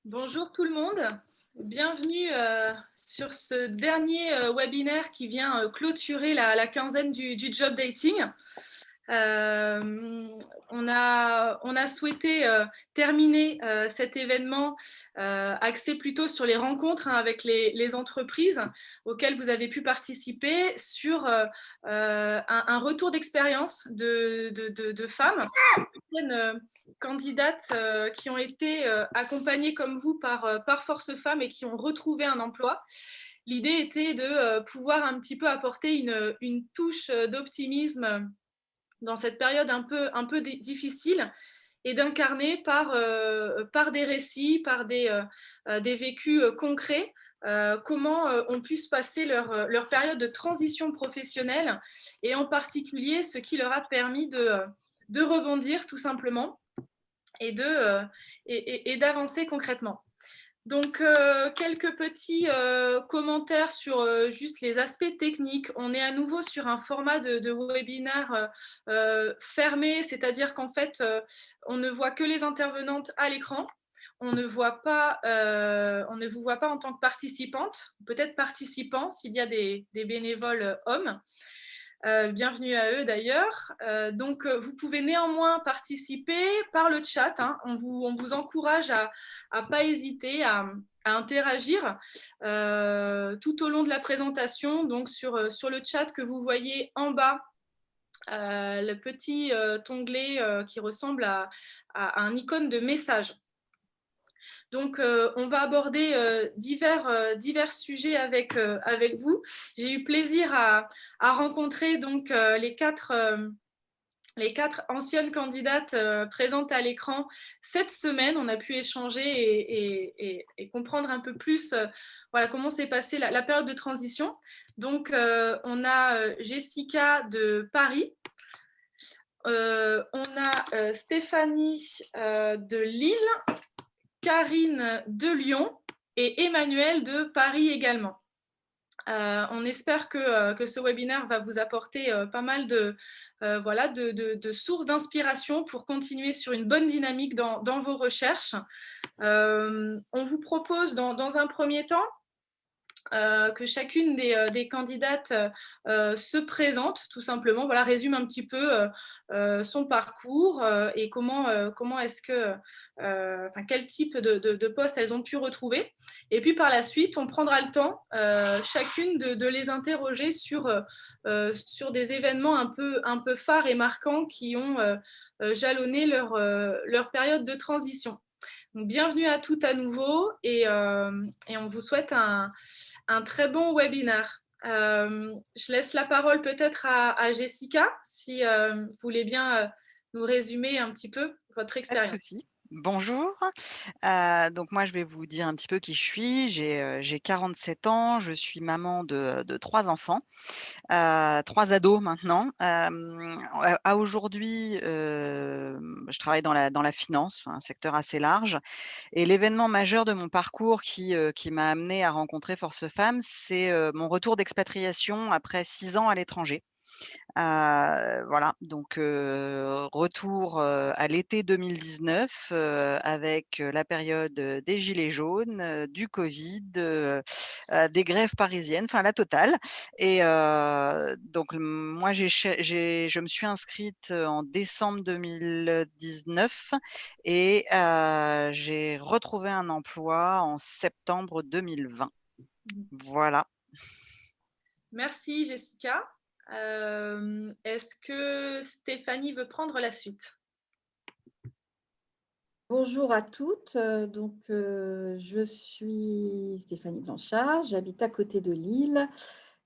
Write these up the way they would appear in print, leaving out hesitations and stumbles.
Bonjour tout le monde, bienvenue sur ce dernier webinaire qui vient clôturer la quinzaine du job dating. On a souhaité terminer cet événement axé plutôt sur les rencontres avec les entreprises auxquelles vous avez pu participer sur un retour d'expérience de femmes, candidates qui ont été accompagnées comme vous par Force Femmes et qui ont retrouvé un emploi. L'idée était de pouvoir un petit peu apporter une touche d'optimisme dans cette période un peu difficile et d'incarner par des récits, par des vécus concrets, comment ont pu se passer leur période de transition professionnelle et en particulier ce qui leur a permis de rebondir tout simplement et d'avancer concrètement. Donc, quelques petits commentaires sur juste les aspects techniques. On est à nouveau sur un format de webinaire fermé, c'est-à-dire qu'en fait, on ne voit que les intervenantes à l'écran. On ne vous voit pas en tant que participante, peut-être participant s'il y a des bénévoles hommes. Bienvenue à eux d'ailleurs. Donc, vous pouvez néanmoins participer par le chat. Hein. On vous encourage à ne pas hésiter à interagir tout au long de la présentation. Donc, sur le chat que vous voyez en bas, le petit onglet qui ressemble à un icône de message. Donc, on va aborder divers sujets avec vous. J'ai eu plaisir à rencontrer donc les quatre anciennes candidates présentes à l'écran cette semaine. On a pu échanger et comprendre un peu plus voilà, comment s'est passée la période de transition. Donc, on a Jessica de Paris. On a Stéphanie de Lille, Karine de Lyon et Emmanuel de Paris également. On espère que ce webinaire va vous apporter pas mal de sources d'inspiration pour continuer sur une bonne dynamique dans vos recherches. On vous propose dans un premier temps que chacune des candidates se présente tout simplement, voilà, résume un petit peu son parcours et comment est-ce que, quel type de poste elles ont pu retrouver. Et puis par la suite, on prendra le temps chacune de les interroger sur des événements un peu phares et marquants qui ont jalonné leur période de transition. Donc, bienvenue à toutes à nouveau et on vous souhaite un très bon webinaire. Je laisse la parole peut-être à Jessica, si vous voulez bien nous résumer un petit peu votre expérience. Bonjour. Donc moi, je vais vous dire un petit peu qui je suis. J'ai 47 ans, je suis maman de 3 enfants, 3 ados maintenant. À aujourd'hui, je travaille dans la finance, un secteur assez large et l'événement majeur de mon parcours qui m'a amenée à rencontrer Force Femmes, c'est, mon retour d'expatriation après 6 ans à l'étranger. Voilà, donc retour, à l'été 2019, avec, la période, des gilets jaunes, du covid, des grèves parisiennes, enfin la totale et donc moi je me suis inscrite, en décembre 2019 et j'ai retrouvé un emploi en septembre 2020. Voilà. Merci Jessica. Est-ce que Stéphanie veut prendre la suite? Bonjour à toutes, je suis Stéphanie Blanchard, j'habite à côté de Lille.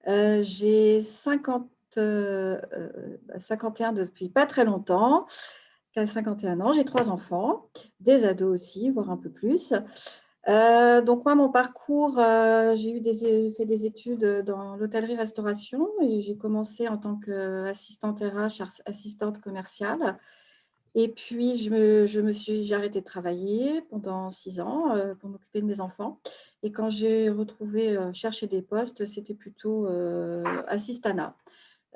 J'ai 51 depuis pas très longtemps, 51 ans, j'ai 3 enfants, des ados aussi, voire un peu plus. Donc moi, mon parcours, j'ai fait des études dans l'hôtellerie-restauration et j'ai commencé en tant qu'assistante RH, assistante commerciale. Et puis, j'ai arrêté de travailler pendant 6 ans pour m'occuper de mes enfants. Et quand j'ai retrouvé chercher des postes, c'était plutôt assistanat.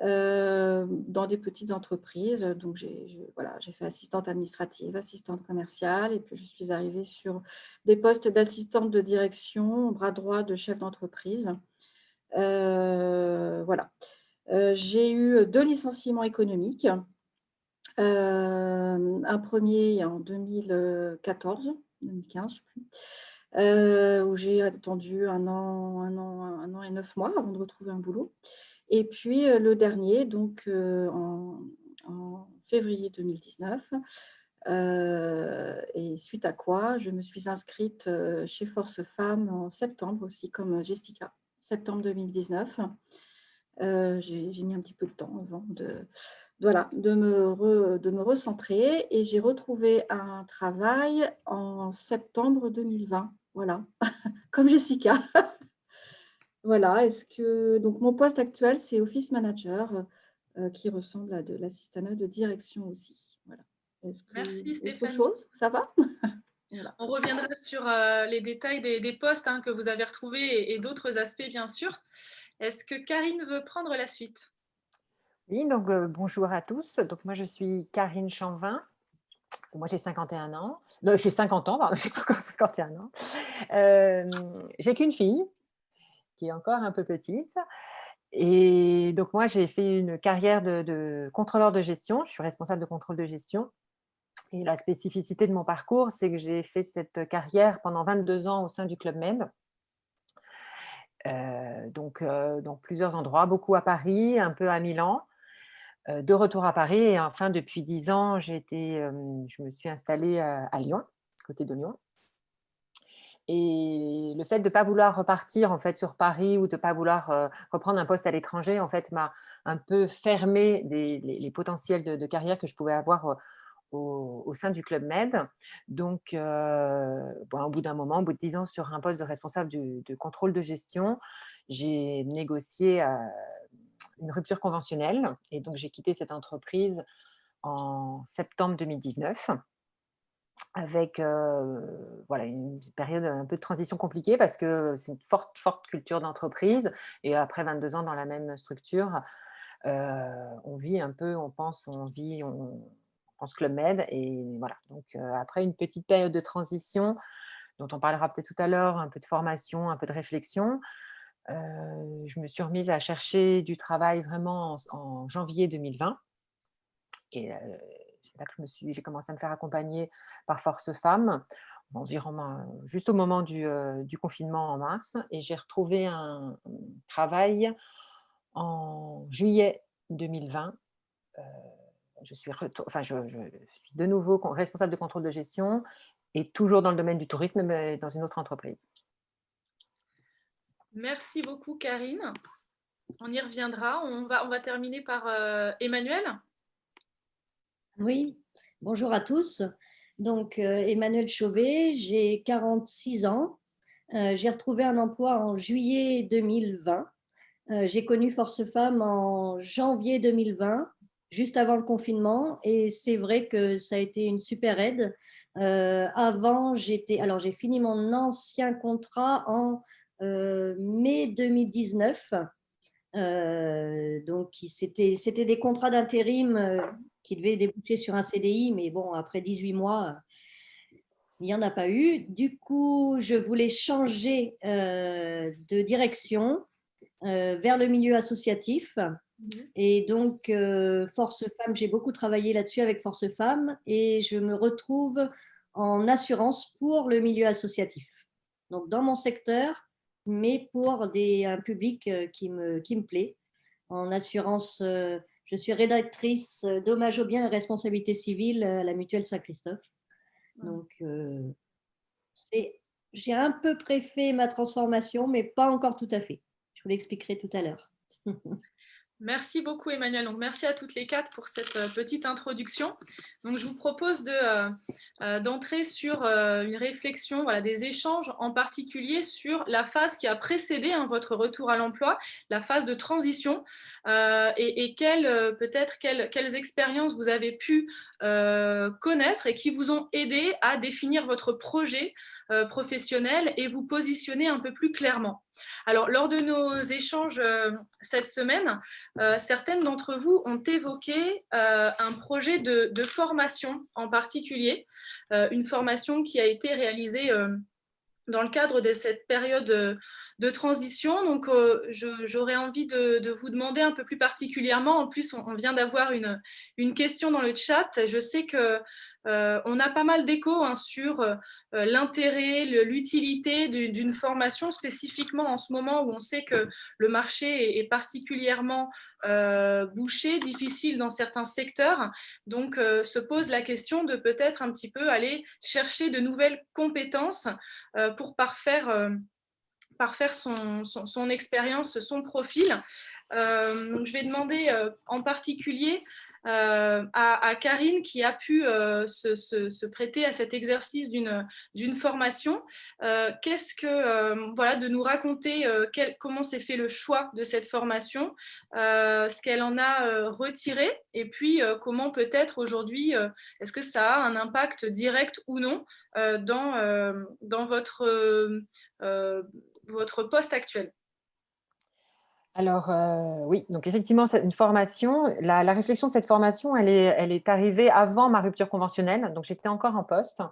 dans des petites entreprises. Donc, j'ai fait assistante administrative, assistante commerciale, et puis je suis arrivée sur des postes d'assistante de direction, bras droit de chef d'entreprise. Voilà. J'ai eu 2 licenciements économiques. Un premier en 2014, 2015, je sais plus, où j'ai attendu un an et 9 mois avant de retrouver un boulot. Et puis le dernier, donc en février 2019, et suite à quoi je me suis inscrite chez Force Femmes en septembre aussi, comme Jessica, septembre 2019. J'ai mis un petit peu de temps avant de me recentrer, et j'ai retrouvé un travail en septembre 2020. Voilà, comme Jessica. Voilà, donc mon poste actuel, c'est Office Manager, qui ressemble à de l'assistanat de direction aussi. Voilà. Est-ce que Merci autre Stéphanie. chose, ça va? Voilà. On reviendra sur les détails des postes que vous avez retrouvés et d'autres aspects, bien sûr. Est-ce que Karine veut prendre la suite? Oui, donc bonjour à tous. Donc moi, je suis Karine Chanvin. Moi, j'ai 51 ans. Non, j'ai 50 ans, pardon, je n'ai pas encore 51 ans. J'ai qu'une fille qui est encore un peu petite. Et donc moi, j'ai fait une carrière de contrôleur de gestion. Je suis responsable de contrôle de gestion. Et la spécificité de mon parcours, c'est que j'ai fait cette carrière pendant 22 ans au sein du Club Med. Donc, dans plusieurs endroits, beaucoup à Paris, un peu à Milan. De retour à Paris, et enfin depuis 10 ans, je me suis installée à Lyon, côté de Lyon. Et le fait de ne pas vouloir repartir en fait sur Paris, ou de ne pas vouloir reprendre un poste à l'étranger, en fait, m'a un peu fermé les potentiels de carrière que je pouvais avoir au sein du Club Med. Donc, au bout d'un moment, au bout de 10 ans sur un poste de responsable de contrôle de gestion, j'ai négocié une rupture conventionnelle, et donc j'ai quitté cette entreprise en septembre 2019 avec une période un peu de transition compliquée, parce que c'est une forte culture d'entreprise, et après 22 ans dans la même structure, on vit un peu, on pense Club Med, et voilà. Donc après une petite période de transition dont on parlera peut-être tout à l'heure, un peu de formation, un peu de réflexion, je me suis remise à chercher du travail vraiment en janvier 2020. Et c'est là que j'ai commencé à me faire accompagner par Force Femmes, juste au moment du confinement en mars. Et j'ai retrouvé un travail en juillet 2020. Je suis de nouveau responsable de contrôle de gestion, et toujours dans le domaine du tourisme, mais dans une autre entreprise. Merci beaucoup Karine. On y reviendra. On va terminer par Emmanuel. Oui, bonjour à tous. Donc, Emmanuel Chauvet, j'ai 46 ans. J'ai retrouvé un emploi en juillet 2020. J'ai connu Force Femmes en janvier 2020, juste avant le confinement, et c'est vrai que ça a été une super aide. Avant, j'ai fini mon ancien contrat en mai 2019. Donc, c'était des contrats d'intérim qui devaient déboucher sur un CDI, mais bon, après 18 mois, il n'y en a pas eu. Du coup, je voulais changer de direction vers le milieu associatif. Et donc, Force Femmes, j'ai beaucoup travaillé là-dessus avec Force Femmes, et je me retrouve en assurance pour le milieu associatif. Donc, dans mon secteur, mais pour un public qui me plaît. En assurance, je suis rédactrice dommages aux biens et responsabilité civile à la Mutuelle Saint-Christophe. Donc, j'ai un peu préfet ma transformation, mais pas encore tout à fait. Je vous l'expliquerai tout à l'heure. Merci beaucoup Emmanuel. Donc, merci à toutes les quatre pour cette petite introduction. Donc, je vous propose d'entrer sur une réflexion, des échanges en particulier sur la phase qui a précédé votre retour à l'emploi, la phase de transition, et quelles expériences vous avez pu connaître et qui vous ont aidé à définir votre projet professionnel et vous positionner un peu plus clairement. Alors, lors de nos échanges cette semaine, certaines d'entre vous ont évoqué un projet de formation en particulier, une formation qui a été réalisée dans le cadre de cette période de transition. Donc, j'aurais envie de vous demander un peu plus particulièrement, en plus, on vient d'avoir une question dans le chat. Je sais que on a pas mal d'échos sur l'intérêt, l'utilité d'une formation, spécifiquement en ce moment où on sait que le marché est particulièrement bouché, difficile dans certains secteurs. Donc, se pose la question de peut-être un petit peu aller chercher de nouvelles compétences pour parfaire son expérience, son profil. Donc, je vais demander en particulier à Karine qui a pu se prêter à cet exercice d'une formation. Qu'est-ce que, voilà, de nous raconter comment s'est fait le choix de cette formation, ce qu'elle en a retiré, et puis comment peut-être aujourd'hui, est-ce que ça a un impact direct ou non dans votre poste actuel? Alors, oui, donc effectivement, c'est une formation. La réflexion de cette formation, elle est arrivée avant ma rupture conventionnelle. Donc, j'étais encore en poste,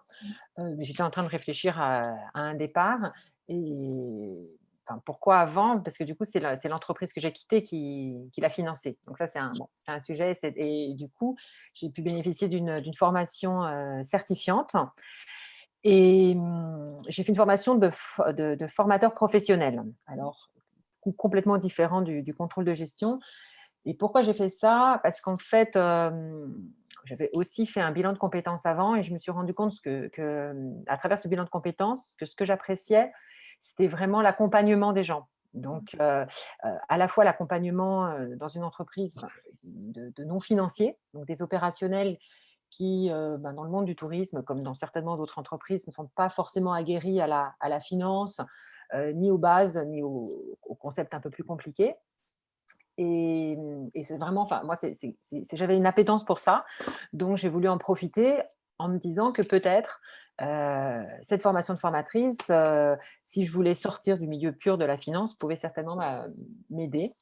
mais j'étais en train de réfléchir à un départ. Et enfin, pourquoi avant? Parce que du coup, c'est l'entreprise que j'ai quittée qui l'a financée. Donc ça, c'est un sujet. Et du coup, j'ai pu bénéficier d'une formation certifiante. Et j'ai fait une formation de formateur professionnel. Alors, complètement différent du contrôle de gestion. Et pourquoi j'ai fait ça? Parce qu'en fait, j'avais aussi fait un bilan de compétences avant et je me suis rendu compte à travers ce bilan de compétences, que ce que j'appréciais, c'était vraiment l'accompagnement des gens. Donc, à la fois l'accompagnement dans une entreprise de non financiers, donc des opérationnels qui, dans le monde du tourisme, comme dans certainement d'autres entreprises, ne sont pas forcément aguerris à la finance, ni aux bases, ni aux concepts un peu plus compliqués. Et c'est vraiment, enfin, moi, j'avais une appétence pour ça, donc j'ai voulu en profiter en me disant que peut-être cette formation de formatrice, si je voulais sortir du milieu pur de la finance, pouvait certainement m'aider.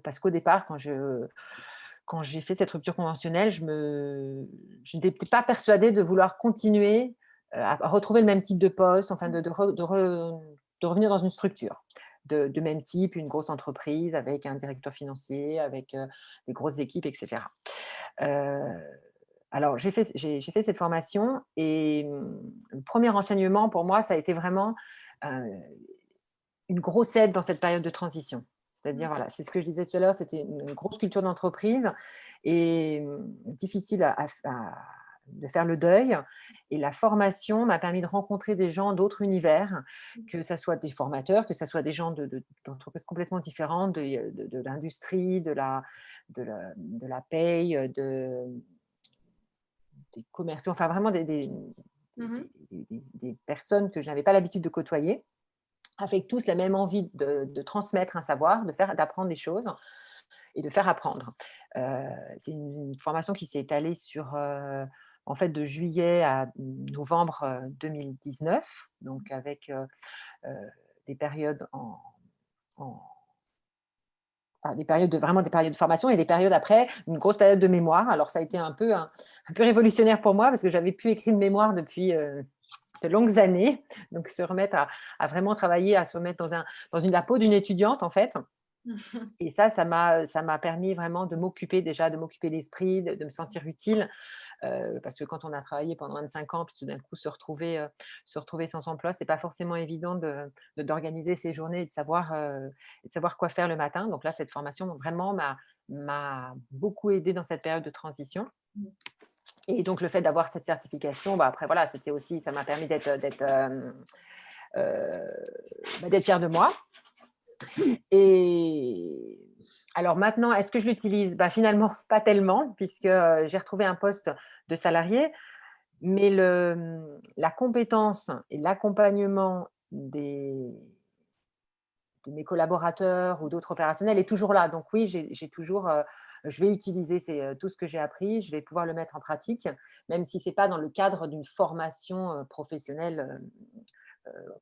Parce qu'au départ, quand j'ai fait cette rupture conventionnelle, je n'étais pas persuadée de vouloir continuer à retrouver le même type de poste, enfin de revenir dans une structure de même type, une grosse entreprise avec un directeur financier, avec des grosses équipes, etc. Alors, j'ai fait cette formation et le premier enseignement pour moi, ça a été vraiment une grosse aide dans cette période de transition. C'est-à-dire, voilà, c'est ce que je disais tout à l'heure, c'était une grosse culture d'entreprise et difficile de faire le deuil. Et la formation m'a permis de rencontrer des gens d'autres univers, que ce soit des formateurs, que ce soit des gens d'entreprises complètement différentes, de l'industrie, de la paye, des commerciaux, enfin vraiment des personnes que je n'avais pas l'habitude de côtoyer, avec tous la même envie de transmettre un savoir, d'apprendre des choses et de faire apprendre. C'est une formation qui s'est étalée sur, en fait, de juillet à novembre 2019, donc avec des périodes vraiment des périodes de formation et des périodes après, une grosse période de mémoire. Alors, ça a été un peu révolutionnaire pour moi parce que j'avais pu écrire de mémoire depuis de longues années. Donc, se remettre à vraiment travailler, à se remettre dans la peau d'une étudiante, en fait. Et ça m'a permis vraiment de m'occuper l'esprit, de me sentir utile. Parce que quand on a travaillé pendant 25 ans, puis tout d'un coup se retrouver sans emploi, c'est pas forcément évident d'organiser ses journées et de savoir quoi faire le matin. Donc là, cette formation vraiment m'a beaucoup aidée dans cette période de transition. Et donc le fait d'avoir cette certification, après voilà, c'était aussi, ça m'a permis d'être fière de moi. Et alors maintenant, est-ce que je l'utilise? Finalement, pas tellement, puisque j'ai retrouvé un poste de salarié, mais la compétence et l'accompagnement de mes collaborateurs ou d'autres opérationnels est toujours là. Donc oui, j'ai toujours je vais utiliser tout ce que j'ai appris, je vais pouvoir le mettre en pratique, même si ce n'est pas dans le cadre d'une formation professionnelle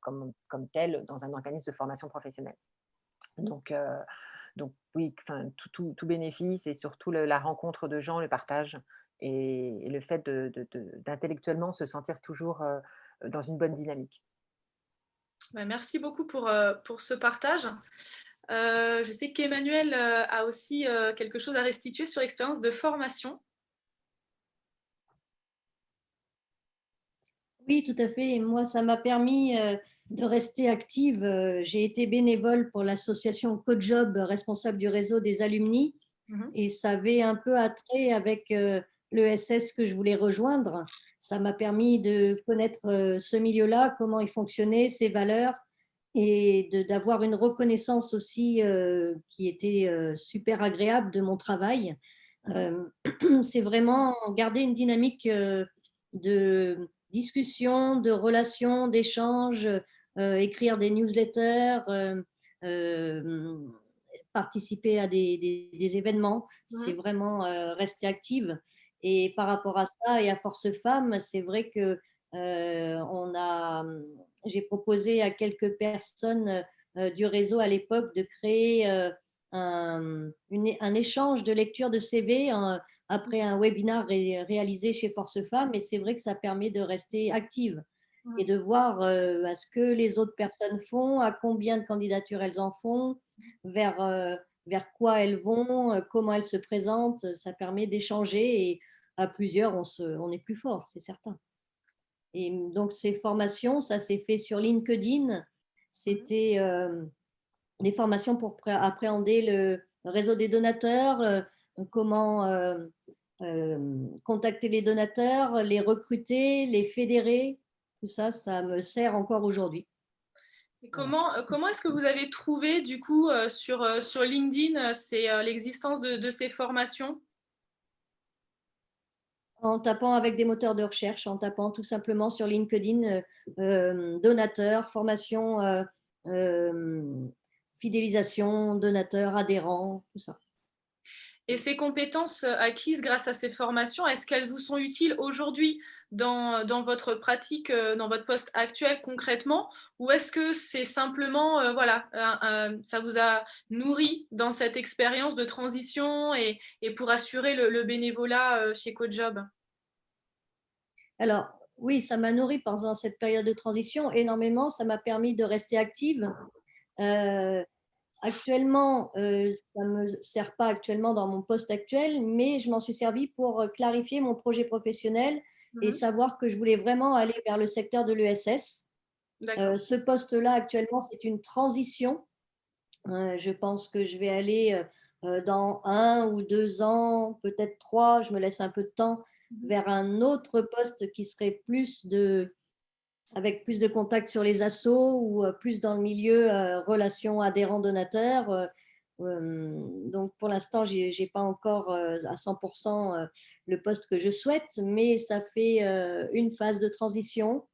comme telle dans un organisme de formation professionnelle. Donc, oui, enfin, tout bénéfice et surtout la rencontre de gens, le partage et le fait d'intellectuellement se sentir toujours dans une bonne dynamique. Merci beaucoup pour ce partage. Je sais qu'Emmanuel a aussi quelque chose à restituer sur l'expérience de formation. Oui, tout à fait. Moi, ça m'a permis de rester active. J'ai été bénévole pour l'association CoJob, responsable du réseau des alumni, et ça avait un peu attrait avec l'ESS que je voulais rejoindre. Ça m'a permis de connaître ce milieu-là, comment il fonctionnait, ses valeurs, et d'avoir une reconnaissance aussi qui était super agréable de mon travail. C'est vraiment garder une dynamique de discussion, de relations, d'échanges, écrire des newsletters, participer à des événements. C'est vraiment rester active. Et par rapport à ça et à Force Femmes, c'est vrai que j'ai proposé à quelques personnes du réseau à l'époque de créer un échange de lecture de CV après un webinar réalisé chez Force Femmes. Et c'est vrai que ça permet de rester active et de voir ce que les autres personnes font, à combien de candidatures elles en font, vers quoi elles vont, comment elles se présentent. Ça permet d'échanger et à plusieurs, on est plus fort, c'est certain. Et donc, ces formations, ça s'est fait sur LinkedIn. C'était des formations pour appréhender le réseau des donateurs, comment contacter les donateurs, les recruter, les fédérer. Tout ça, ça me sert encore aujourd'hui. Et comment est-ce que vous avez trouvé, du coup, sur LinkedIn, l'existence de ces formations? En tapant avec des moteurs de recherche, en tapant tout simplement sur LinkedIn donateur, formation, fidélisation, donateur, adhérent, tout ça. Et ces compétences acquises grâce à ces formations, est-ce qu'elles vous sont utiles aujourd'hui dans votre pratique, dans votre poste actuel concrètement, ou est-ce que c'est simplement, ça vous a nourri dans cette expérience de transition et pour assurer le bénévolat chez CoJob? Alors, oui, ça m'a nourri pendant cette période de transition énormément. Ça m'a permis de rester active. Actuellement, ça ne me sert pas actuellement dans mon poste actuel, mais je m'en suis servi pour clarifier mon projet professionnel et savoir que je voulais vraiment aller vers le secteur de l'ESS. Ce poste-là, actuellement, c'est une transition. Je pense que je vais aller dans 1 ou 2 ans, peut-être 3, je me laisse un peu de temps, vers un autre poste qui serait avec plus de contacts sur les assos ou plus dans le milieu relations adhérents-donateurs. Donc, pour l'instant, je n'ai pas encore à 100% le poste que je souhaite, mais ça fait une phase de transition.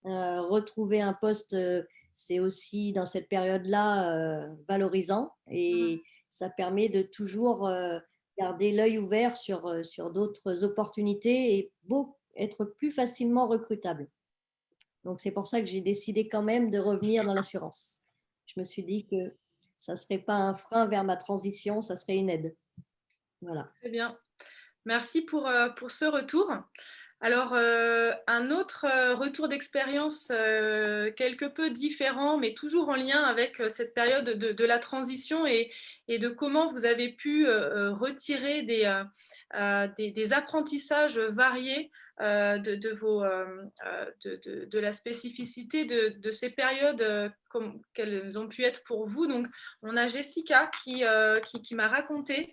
Retrouver un poste, c'est aussi dans cette période-là valorisant et ça permet de toujours garder l'œil ouvert sur d'autres opportunités et être plus facilement recrutable. Donc, c'est pour ça que j'ai décidé quand même de revenir dans l'assurance. Je me suis dit que ça ne serait pas un frein vers ma transition, ça serait une aide. Voilà. Très bien. Merci pour ce retour. Alors, un autre retour d'expérience quelque peu différent, mais toujours en lien avec cette période de la transition et de comment vous avez pu retirer des apprentissages variés de la spécificité de ces périodes qu'elles ont pu être pour vous. Donc, on a Jessica qui m'a raconté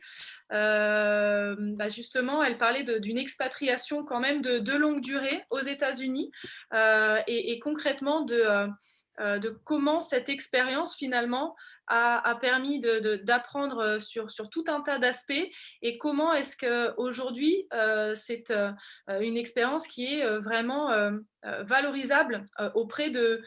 justement, elle parlait d'une expatriation quand même de longue durée aux États-Unis et concrètement de comment cette expérience finalement a permis d'apprendre sur tout un tas d'aspects et comment est-ce qu'aujourd'hui, c'est une expérience qui est vraiment valorisable auprès de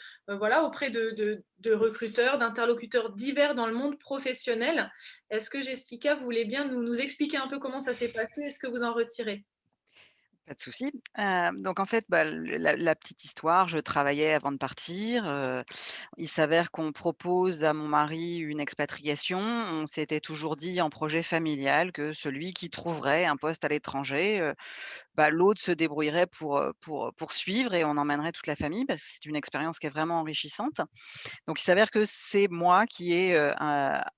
recruteurs, d'interlocuteurs divers dans le monde professionnel. Est-ce que Jessica, vous voulez bien nous expliquer un peu comment ça s'est passé et ce que vous en retirez? Pas de souci. Donc en fait, bah, la petite histoire, je travaillais avant de partir, il s'avère qu'on propose à mon mari une expatriation. On s'était toujours dit en projet familial que celui qui trouverait un poste à l'étranger, bah, l'autre se débrouillerait pour suivre et on emmènerait toute la famille parce que c'est une expérience qui est vraiment enrichissante. Donc il s'avère que c'est moi qui ai,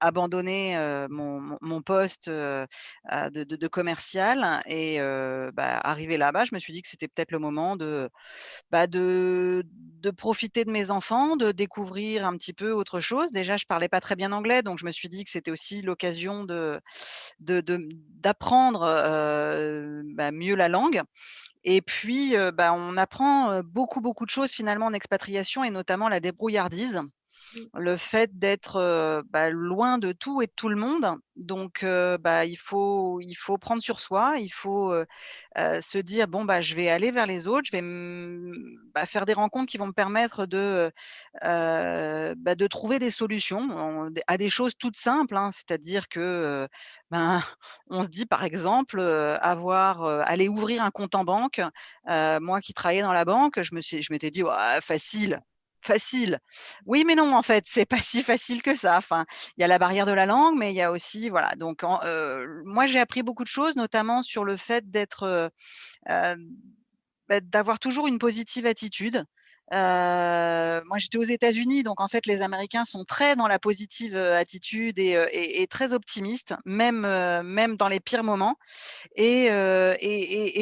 abandonné, mon poste, de commercial et bah, arrivée là-bas, je me suis dit que c'était peut-être le moment de profiter de mes enfants, de découvrir un petit peu autre chose. Déjà, je parlais pas très bien anglais, donc je me suis dit que c'était aussi l'occasion d'apprendre, bah, mieux la langue et puis, bah, on apprend, beaucoup, beaucoup de choses finalement en expatriation et notamment la débrouillardise. Mmh. Le fait d'être, bah, loin de tout et de tout le monde, donc bah, il faut prendre sur soi, il faut, se dire: «Bon, bah, je vais aller vers les autres, je vais, bah, faire des rencontres qui vont me permettre bah, de trouver des solutions à des choses toutes simples», hein. C'est-à-dire que, ben, on se dit par exemple, aller ouvrir un compte en banque, moi qui travaillais dans la banque, je m'étais dit: «Ouah, facile, facile». Oui, mais non, en fait, c'est pas si facile que ça. Enfin, il y a la barrière de la langue, mais il y a aussi voilà, donc moi, j'ai appris beaucoup de choses, notamment sur le fait d'être, hem, bah, d'avoir toujours une positive attitude. Moi, j'étais aux États-Unis, donc en fait, les Américains sont très dans la positive, attitude et très optimistes, même dans les pires moments. Et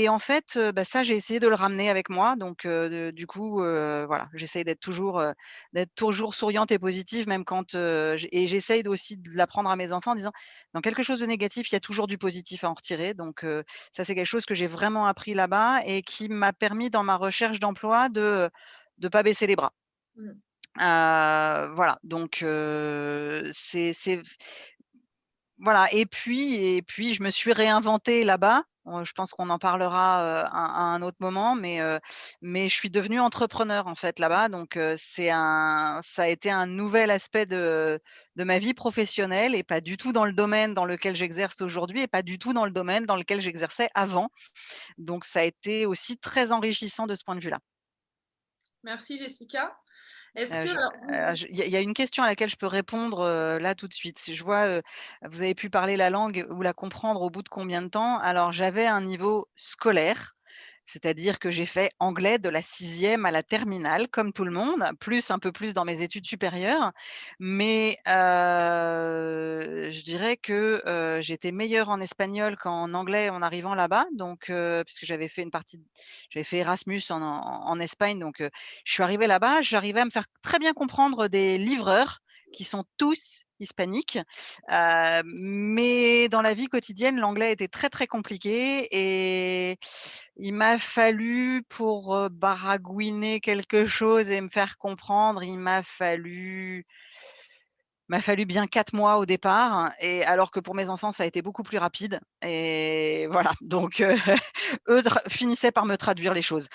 en fait, bah, ça, j'ai essayé de le ramener avec moi. Donc du coup, voilà, j'essaye d'être toujours souriante et positive même quand, j'essaye aussi de l'apprendre à mes enfants en disant: «Dans quelque chose de négatif, il y a toujours du positif à en retirer». Donc ça, c'est quelque chose que j'ai vraiment appris là-bas et qui m'a permis dans ma recherche d'emploi de pas baisser les bras. Mmh. Voilà, donc c'est voilà et puis je me suis réinventée là-bas. Je pense qu'on en parlera, à un autre moment, mais je suis devenue entrepreneur, en fait, là-bas. Donc ça a été un nouvel aspect de ma vie professionnelle et pas du tout dans le domaine dans lequel j'exerce aujourd'hui et pas du tout dans le domaine dans lequel j'exerçais avant. Donc ça a été aussi très enrichissant de ce point de vue-là. Merci Jessica. Est-ce que Je alors il y a une question à laquelle je peux répondre, là tout de suite. Si je vois, vous avez pu parler la langue ou la comprendre au bout de combien de temps? Alors j'avais un niveau scolaire, c'est-à-dire que j'ai fait anglais de la sixième à la terminale comme tout le monde, plus un peu plus dans mes études supérieures. Mais, je dirais que, j'étais meilleure en espagnol qu'en anglais en arrivant là-bas. Donc, puisque j'avais fait Erasmus en Espagne. Donc, je suis arrivée là-bas, j'arrivais à me faire très bien comprendre des livreurs qui sont tous hispaniques, mais dans la vie quotidienne, l'anglais était très, très compliqué et il m'a fallu pour, baragouiner quelque chose et me faire comprendre, il m'a fallu bien 4 mois au départ et alors que pour mes enfants, ça a été beaucoup plus rapide et voilà donc eux finissaient par me traduire les choses.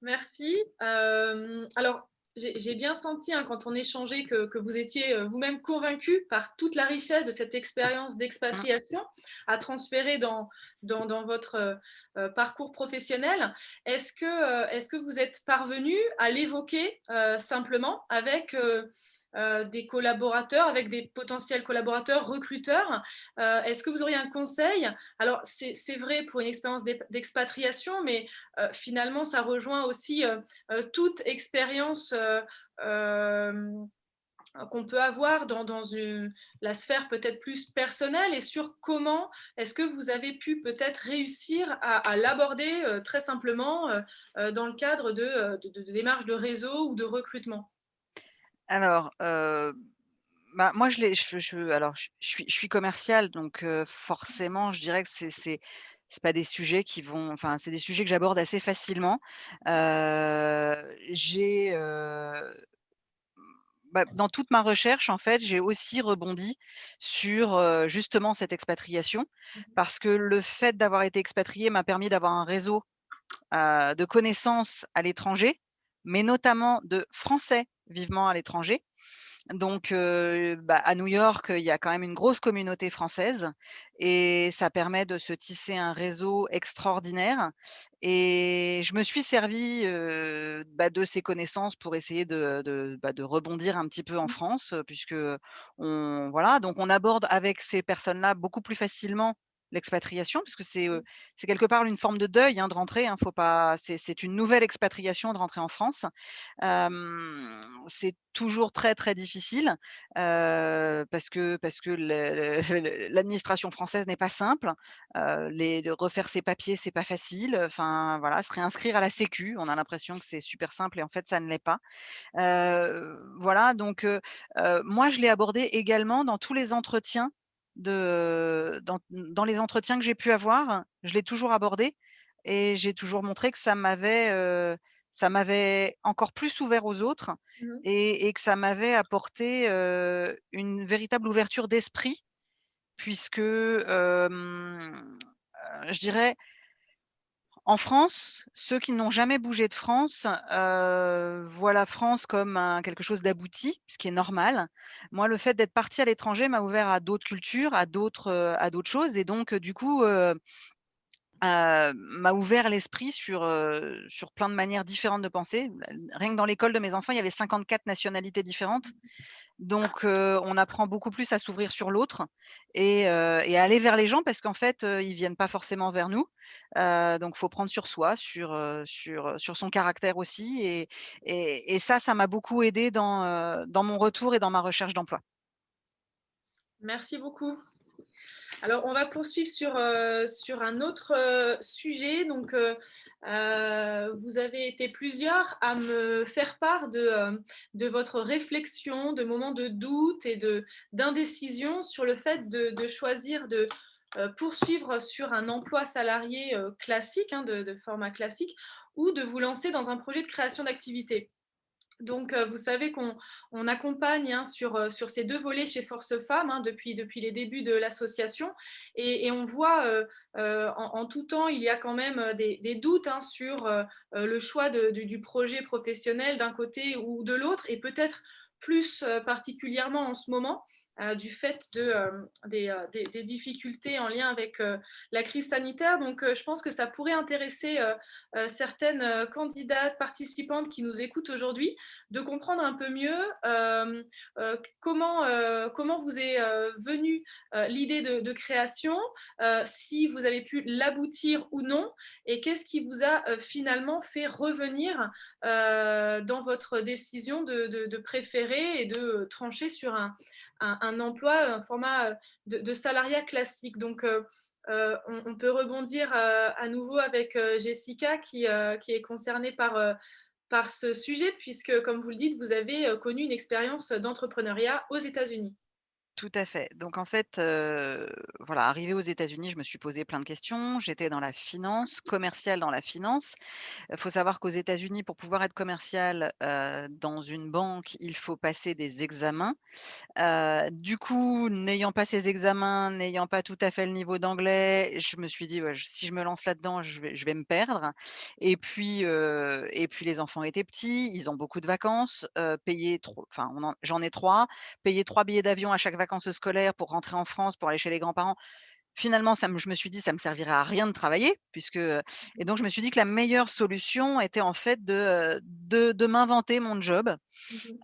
merci. Alors, j'ai bien senti hein, quand on échangeait que vous étiez vous-même convaincu par toute la richesse de cette expérience Mmh. d'expatriation à transférer dans votre parcours professionnel. Est-ce que vous êtes parvenu à l'évoquer simplement avec des collaborateurs, avec des potentiels collaborateurs, recruteurs? Est-ce que vous auriez un conseil? Alors, c'est vrai pour une expérience d'expatriation, mais finalement, ça rejoint aussi toute expérience qu'on peut avoir dans la sphère peut-être plus personnelle et sur comment est-ce que vous avez pu peut-être réussir à l'aborder très simplement dans le cadre de démarches de réseau ou de recrutement. Alors, bah, moi je suis commerciale donc forcément je dirais que c'est pas des sujets c'est des sujets que j'aborde assez facilement. J'ai, dans toute ma recherche, en fait, j'ai aussi rebondi sur, justement cette expatriation Mmh. parce que le fait d'avoir été expatriée m'a permis d'avoir un réseau, de connaissances à l'étranger, mais notamment de Français vivant à l'étranger. Donc, à New York, il y a quand même une grosse communauté française et ça permet de se tisser un réseau extraordinaire et je me suis servie, de ces connaissances pour essayer de rebondir un petit peu en France, puisque on voilà, donc on aborde avec ces personnes-là beaucoup plus facilement l'expatriation puisque c'est quelque part une forme de deuil, hein, de rentrer, hein, faut pas c'est une nouvelle expatriation de rentrer en France. C'est toujours très, très difficile, parce que le l'administration française n'est pas simple. De refaire ses papiers, c'est pas facile, enfin voilà, se réinscrire à la sécu, on a l'impression que c'est super simple et en fait ça ne l'est pas. Voilà donc moi je l'ai abordé également dans tous les entretiens dans les entretiens que j'ai pu avoir, je l'ai toujours abordé et j'ai toujours montré que ça m'avait encore plus ouvert aux autres Mmh. et que ça m'avait apporté, une véritable ouverture d'esprit puisque, je dirais en France, ceux qui n'ont jamais bougé de France, voient la France comme quelque chose d'abouti, ce qui est normal. Moi, le fait d'être partie à l'étranger m'a ouvert à d'autres cultures, à d'autres choses et donc du coup, m'a ouvert l'esprit sur plein de manières différentes de penser. Rien que dans l'école de mes enfants, il y avait 54 nationalités différentes. Donc on apprend beaucoup plus à s'ouvrir sur l'autre et à aller vers les gens parce qu'en fait, ils viennent pas forcément vers nous. Donc faut prendre sur soi, sur son caractère aussi et ça m'a beaucoup aidée dans mon retour et dans ma recherche d'emploi. Merci beaucoup. Alors, on va poursuivre sur un autre sujet. Donc, vous avez été plusieurs à me faire part de votre réflexion, de moments de doute et d'indécision sur le fait de choisir de poursuivre sur un emploi salarié classique, hein, de format classique, ou de vous lancer dans un projet de création d'activité. Donc, vous savez qu'on accompagne, hein, sur ces deux volets chez Force Femmes, hein, depuis les débuts de l'association. Et on voit en tout temps, il y a quand même des doutes, hein, sur le choix du projet professionnel d'un côté ou de l'autre, et peut-être plus particulièrement en ce moment, du fait des difficultés en lien avec la crise sanitaire. Donc, je pense que ça pourrait intéresser certaines candidates, participantes qui nous écoutent aujourd'hui, de comprendre un peu mieux comment vous est venue l'idée de création, si vous avez pu l'aboutir ou non, et qu'est-ce qui vous a finalement fait revenir dans votre décision de préférer et de trancher sur un emploi, un format de salariat classique. Donc, on peut rebondir à nouveau avec Jessica qui est concernée par ce sujet, puisque, comme vous le dites, vous avez connu une expérience d'entrepreneuriat aux États-Unis. Tout à fait. Donc en fait, voilà, arrivée aux États-Unis, je me suis posé plein de questions. J'étais dans la finance, commerciale dans la finance. Il faut savoir qu'aux États-Unis, pour pouvoir être commercial, dans une banque, il faut passer des examens. Du coup, n'ayant pas ces examens, n'ayant pas tout à fait le niveau d'anglais, je me suis dit: «Ouais, si je me lance là-dedans, je vais me perdre» et puis les enfants étaient petits, ils ont beaucoup de vacances, payer tro enfin j'en ai 3, payer 3 billets d'avion à chaque vacances scolaires pour rentrer en France, pour aller chez les grands-parents. Finalement, je me suis dit: «Ça me servirait à rien de travailler» puisque, et donc je me suis dit que la meilleure solution était en fait de m'inventer mon job. Mhm.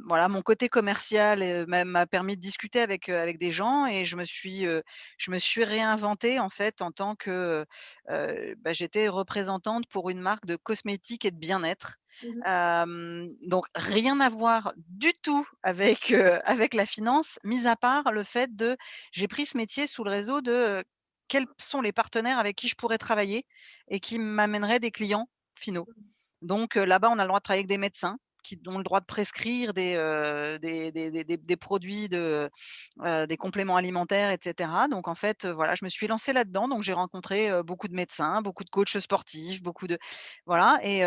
Voilà, mon côté commercial, m'a permis de discuter avec des gens et je me suis réinventée en fait en tant que, j'étais représentante pour une marque de cosmétiques et de bien-être. Mhm. Donc rien à voir du tout avec, avec la finance, mis à part le fait j'ai pris ce métier sous le réseau de, quels sont les partenaires avec qui je pourrais travailler et qui m'amèneraient des clients finaux. Donc, là-bas, on a le droit de travailler avec des médecins qui ont le droit de prescrire des produits des compléments alimentaires, et cetera. Donc en fait, voilà, je me suis lancée là-dedans. Donc j'ai rencontré, beaucoup de médecins, beaucoup de coachs sportifs, beaucoup de voilà et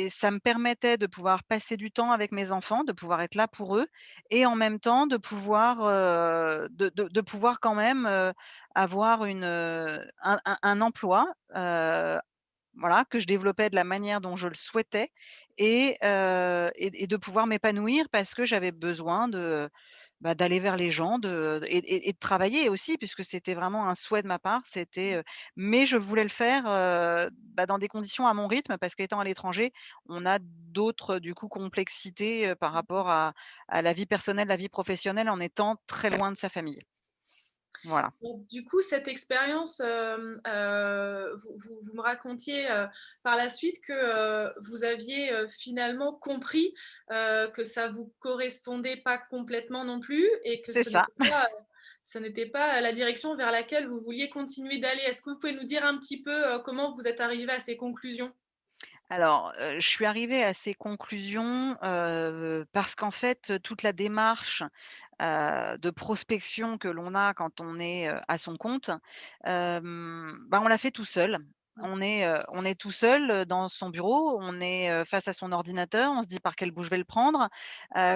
ça me permettait de pouvoir passer du temps avec mes enfants, de pouvoir être là pour eux et en même temps de pouvoir, de pouvoir quand même, avoir un emploi, voilà, que je développais de la manière dont je le souhaitais et de pouvoir m'épanouir parce que j'avais besoin bah, d'aller vers les gens et de travailler aussi puisque c'était vraiment un souhait de ma part. Mais je voulais le faire, bah, dans des conditions à mon rythme parce qu'étant à l'étranger, on a d'autres, du coup, complexités, par rapport à la vie personnelle, la vie professionnelle en étant très loin de sa famille. Voilà. Donc, du coup, cette expérience, vous me racontiez par la suite que vous aviez finalement compris que ça ne vous correspondait pas complètement non plus et que C'est ça. ce n'était pas la direction vers laquelle vous vouliez continuer d'aller. Est-ce que vous pouvez nous dire un petit peu comment vous êtes arrivé à ces conclusions? Alors, je suis arrivée à ces conclusions, parce qu'en fait, toute la démarche, de prospection que l'on a quand on est, à son compte, bah, on l'a fait tout seul. On est tout seul, dans son bureau, on est, face à son ordinateur, on se dit: «Par quel bout je vais le prendre?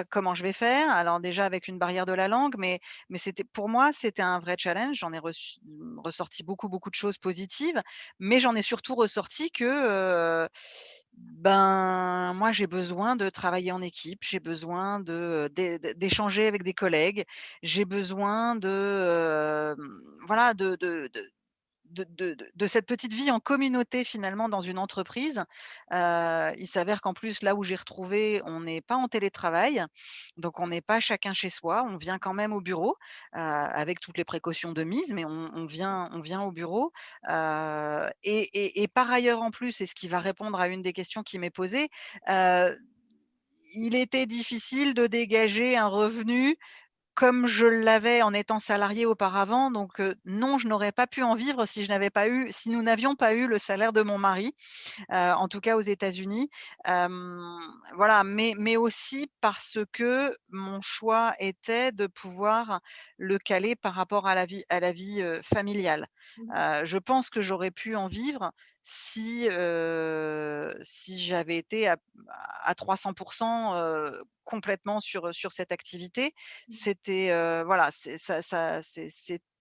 Comment je vais faire?» Alors déjà avec une barrière de la langue, mais c'était pour moi, c'était un vrai challenge. J'en ai ressorti beaucoup, beaucoup de choses positives, mais j'en ai surtout ressorti que, ben, moi, j'ai besoin de travailler en équipe, j'ai besoin d'échanger avec des collègues, j'ai besoin voilà, de cette petite vie en communauté finalement dans une entreprise. Il s'avère qu'en plus, là où j'ai retrouvé, on n'est pas en télétravail, donc on n'est pas chacun chez soi, on vient quand même au bureau, avec toutes les précautions de mise, mais on vient au bureau, et par ailleurs en plus et ce qui va répondre à une des questions qui m'est posée, heu, il était difficile de dégager un revenu comme je l'avais en étant salariée auparavant, donc non, je n'aurais pas pu en vivre si nous n'avions pas eu le salaire de mon mari, en tout cas aux États-Unis. Voilà, mais aussi parce que mon choix était de pouvoir le caler par rapport à la vie, familiale. Mmh. Je pense que j'aurais pu en vivre si j'avais été à 300 complètement sur cette activité. Voilà,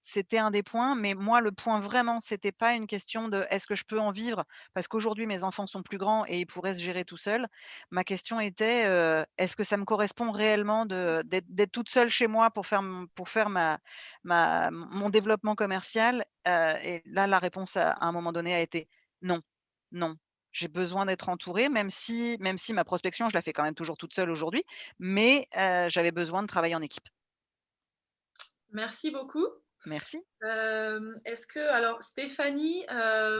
c'était un des points, mais moi, le point vraiment, c'était pas une question de: «Est-ce que je peux en vivre?» parce qu'aujourd'hui mes enfants sont plus grands et ils pourraient se gérer tout seuls. Ma question était, est-ce que ça me correspond réellement d'être toute seule chez moi pour faire mon développement commercial? Et là, la réponse à un moment donné a été: «Non, non, j'ai besoin d'être entourée», même si ma prospection, je la fais quand même toujours toute seule aujourd'hui, mais j'avais besoin de travailler en équipe. Merci beaucoup. Merci. Est-ce que alors Stéphanie,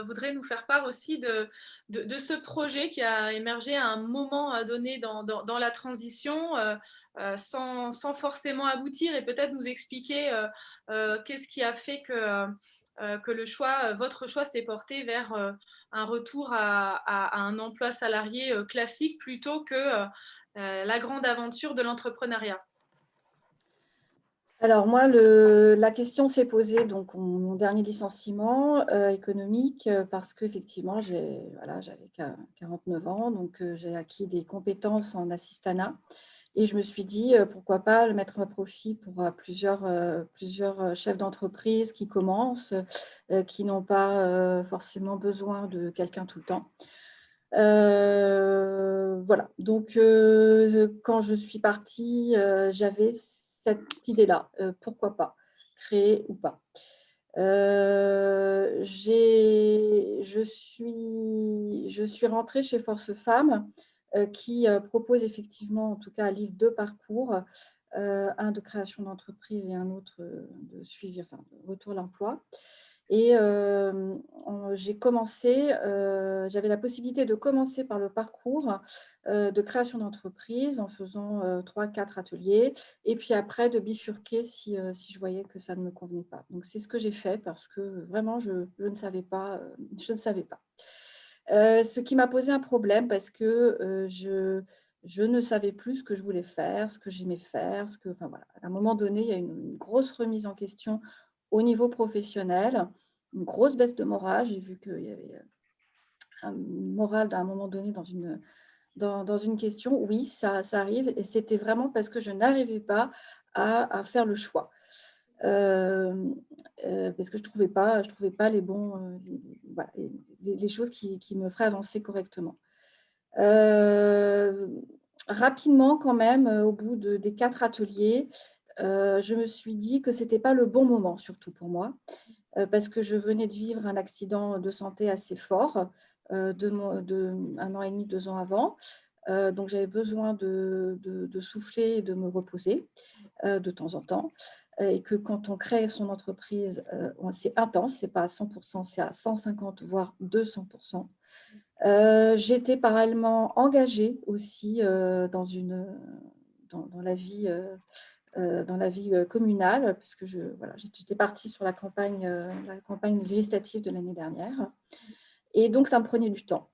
voudrait nous faire part aussi de ce projet qui a émergé à un moment, donné dans la transition, sans forcément aboutir et peut-être nous expliquer, qu'est-ce qui a fait que votre choix s'est porté vers, un retour à un emploi salarié, classique plutôt que, la grande aventure de l'entrepreneuriat? Alors moi, la question s'est posée, donc mon dernier licenciement économique, parce qu'effectivement, j'avais 49 ans, donc j'ai acquis des compétences en assistanat. Et je me suis dit, pourquoi pas le mettre à profit pour plusieurs chefs d'entreprise qui commencent, qui n'ont pas forcément besoin de quelqu'un tout le temps. Voilà, donc quand je suis partie, j'avais cette idée-là, pourquoi pas, créer ou pas. Je suis rentrée chez Force Femmes, qui propose effectivement, en tout cas, un livre de parcours, un de création d'entreprise et un autre de suivi, enfin, de retour à l'emploi. Et j'ai commencé, j'avais la possibilité de commencer par le parcours de création d'entreprise en faisant 3-4 ateliers et puis après de bifurquer si je voyais que ça ne me convenait pas. Donc c'est ce que j'ai fait parce que vraiment je ne savais pas, je ne savais pas. Ce qui m'a posé un problème parce que je ne savais plus ce que je voulais faire, ce que j'aimais faire, enfin voilà. À un moment donné, il y a une grosse remise en question au niveau professionnel, une grosse baisse de morale. J'ai vu qu'il y avait une morale à un moment donné dans une question. Oui, ça arrive, et c'était vraiment parce que je n'arrivais pas à faire le choix. Parce que je trouvais pas les bons, voilà, les choses qui me feraient avancer correctement. Rapidement, quand même, au bout des 4 ateliers, je me suis dit que ce n'était pas le bon moment, surtout pour moi, parce que je venais de vivre un accident de santé assez fort, 1 an et demi, 2 ans avant. Donc, j'avais besoin de souffler et de me reposer de temps en temps. Et que quand on crée son entreprise, c'est intense, ce n'est pas à 100%, c'est à 150, voire 200%. J'étais parallèlement engagée aussi dans la vie, communale, parce que voilà, j'étais partie sur la campagne législative de l'année dernière. Et donc, ça me prenait du temps.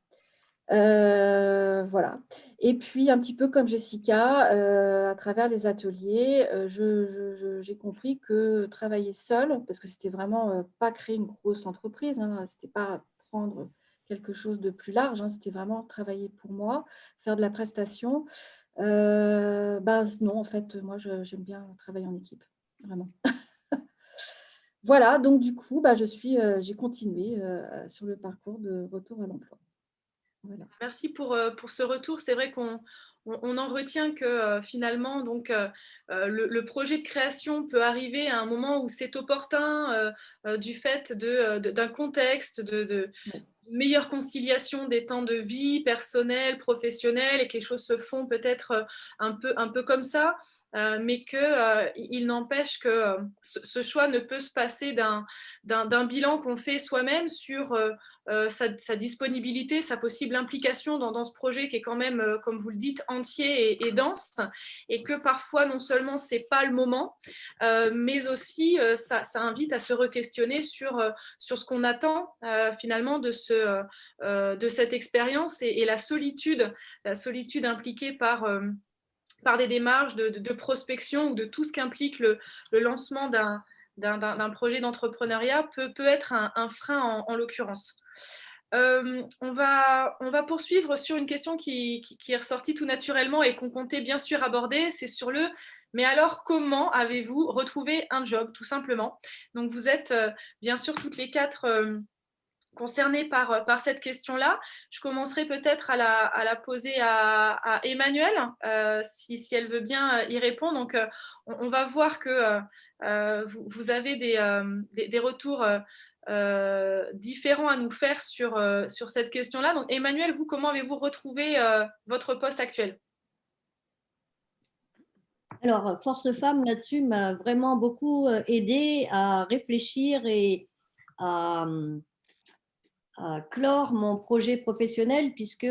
Voilà. Et puis, un petit peu comme Jessica, à travers les ateliers, j'ai compris que travailler seule, parce que c'était vraiment pas créer une grosse entreprise, hein, c'était pas prendre quelque chose de plus large, hein, c'était vraiment travailler pour moi, faire de la prestation. Non, en fait, moi, j'aime bien travailler en équipe, vraiment. Voilà, donc du coup, j'ai continué sur le parcours de retour à l'emploi. Voilà. Merci pour ce retour. C'est vrai qu'on en retient que finalement, donc, le projet de création peut arriver à un moment où c'est opportun du fait d'un contexte, de meilleure conciliation des temps de vie personnel, professionnel, et que les choses se font peut-être un peu comme ça, mais qu'il n'empêche que ce choix ne peut se passer d'un bilan qu'on fait soi-même sur sa disponibilité, sa possible implication dans ce projet qui est quand même, comme vous le dites, entier et dense, et que parfois non seulement c'est pas le moment, mais aussi ça invite à se re-questionner sur ce qu'on attend finalement de cette expérience, et la solitude impliquée par des démarches de prospection, ou de tout ce qu'implique le lancement d'un projet d'entrepreneuriat peut être un frein en l'occurrence. On va poursuivre sur une question qui est ressortie tout naturellement et qu'on comptait bien sûr aborder, c'est sur mais alors comment avez-vous retrouvé un job, tout simplement. Donc vous êtes bien sûr toutes les 4 concernées par cette question-là. Je commencerai peut-être à la poser à Emmanuelle, si elle veut bien y répondre. Donc, on va voir que vous avez des retours différents à nous faire sur cette question-là. Donc, Emmanuelle, vous, comment avez-vous retrouvé votre poste actuel ? Alors, Force Femmes, là-dessus, m'a vraiment beaucoup aidé à réfléchir et à clore mon projet professionnel, puisque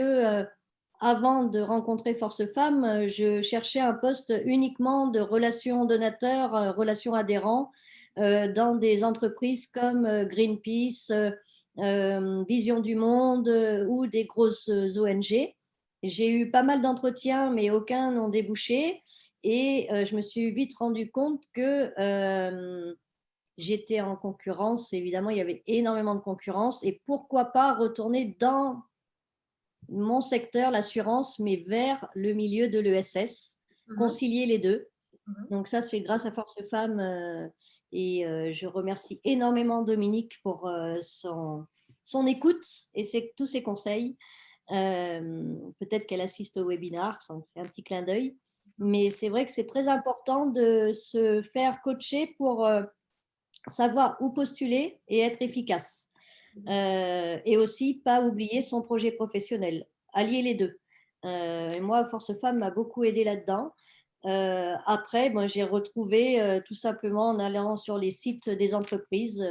avant de rencontrer Force Femmes, je cherchais un poste uniquement de relations donateurs, relations adhérents dans des entreprises comme Greenpeace, Vision du Monde ou des grosses ONG. J'ai eu pas mal d'entretiens, mais aucun n'ont débouché. Et je me suis vite rendu compte que j'étais en concurrence. Évidemment, il y avait énormément de concurrence. Et pourquoi pas retourner dans mon secteur, l'assurance, mais vers le milieu de l'ESS, concilier les deux. Donc ça, c'est grâce à Force Femmes. Et je remercie énormément Dominique pour son écoute et tous ses conseils. Peut-être qu'elle assiste au webinaire, c'est un petit clin d'œil. Mais c'est vrai que c'est très important de se faire coacher pour savoir où postuler et être efficace. Et aussi, pas oublier son projet professionnel, allier les deux. Et moi, Force Femmes m'a beaucoup aidé là-dedans. Après, moi, j'ai retrouvé tout simplement en allant sur les sites des entreprises.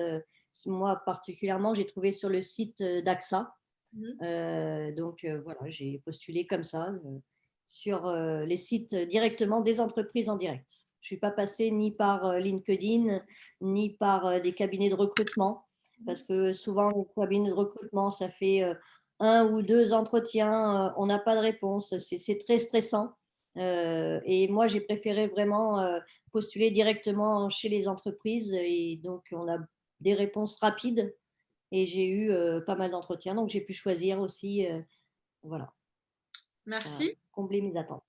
Moi, particulièrement, j'ai trouvé sur le site d'AXA. Donc, voilà, j'ai postulé comme ça sur les sites directement des entreprises en direct. Je ne suis pas passée ni par LinkedIn, ni par des cabinets de recrutement, parce que souvent, les cabinets de recrutement, ça fait 1 ou 2 entretiens, on n'a pas de réponse. C'est très stressant. Et moi, j'ai préféré vraiment postuler directement chez les entreprises et donc on a des réponses rapides et j'ai eu pas mal d'entretiens, donc j'ai pu choisir aussi. Voilà, ça a Merci. comblé mes attentes.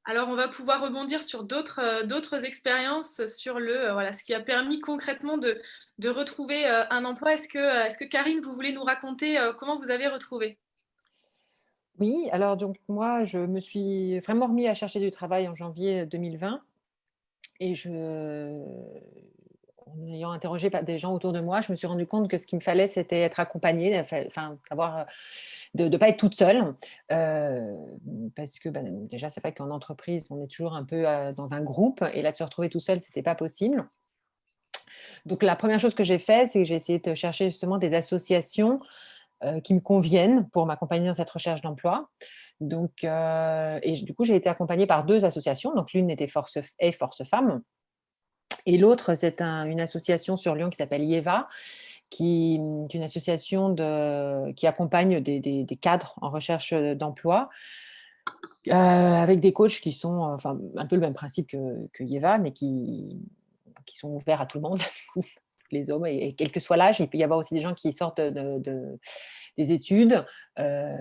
Alors, on va pouvoir rebondir sur d'autres expériences, sur voilà, ce qui a permis concrètement de retrouver un emploi. Est-ce que Karine, vous voulez nous raconter comment vous avez retrouvé? Oui, alors donc moi, je me suis vraiment remis à chercher du travail en janvier 2020 et en ayant interrogé des gens autour de moi, je me suis rendu compte que ce qu'il me fallait, c'était être accompagnée, enfin, de ne pas être toute seule. euh, Parce que déjà, c'est vrai qu'en entreprise, on est toujours un peu dans un groupe et là, de se retrouver tout seul, c'était pas possible. Donc, la première chose que j'ai fait, c'est que j'ai essayé de chercher justement des associations qui me conviennent pour m'accompagner dans cette recherche d'emploi. Donc, du coup, j'ai été accompagnée par 2 associations. Donc, l'une était Force Femmes et l'autre, c'est une association sur Lyon qui s'appelle IEVA, qui est une association qui accompagne des cadres en recherche d'emploi, avec des coachs qui sont enfin, un peu le même principe que IEVA, mais qui sont ouverts à tout le monde, les hommes, et quel que soit l'âge. Il peut y avoir aussi des gens qui sortent des études,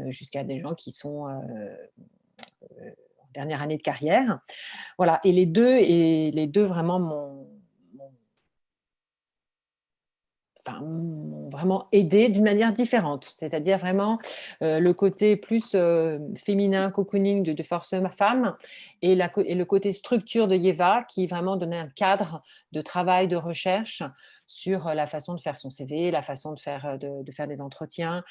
jusqu'à des gens qui sont en dernière année de carrière. Voilà, et les deux vraiment m'ont vraiment aidée d'une manière différente. C'est-à-dire vraiment le côté plus féminin, cocooning de Force Femmes et le côté structure de Yeva qui vraiment donnait un cadre de travail, de recherche sur la façon de faire son CV, la façon de faire des entretiens.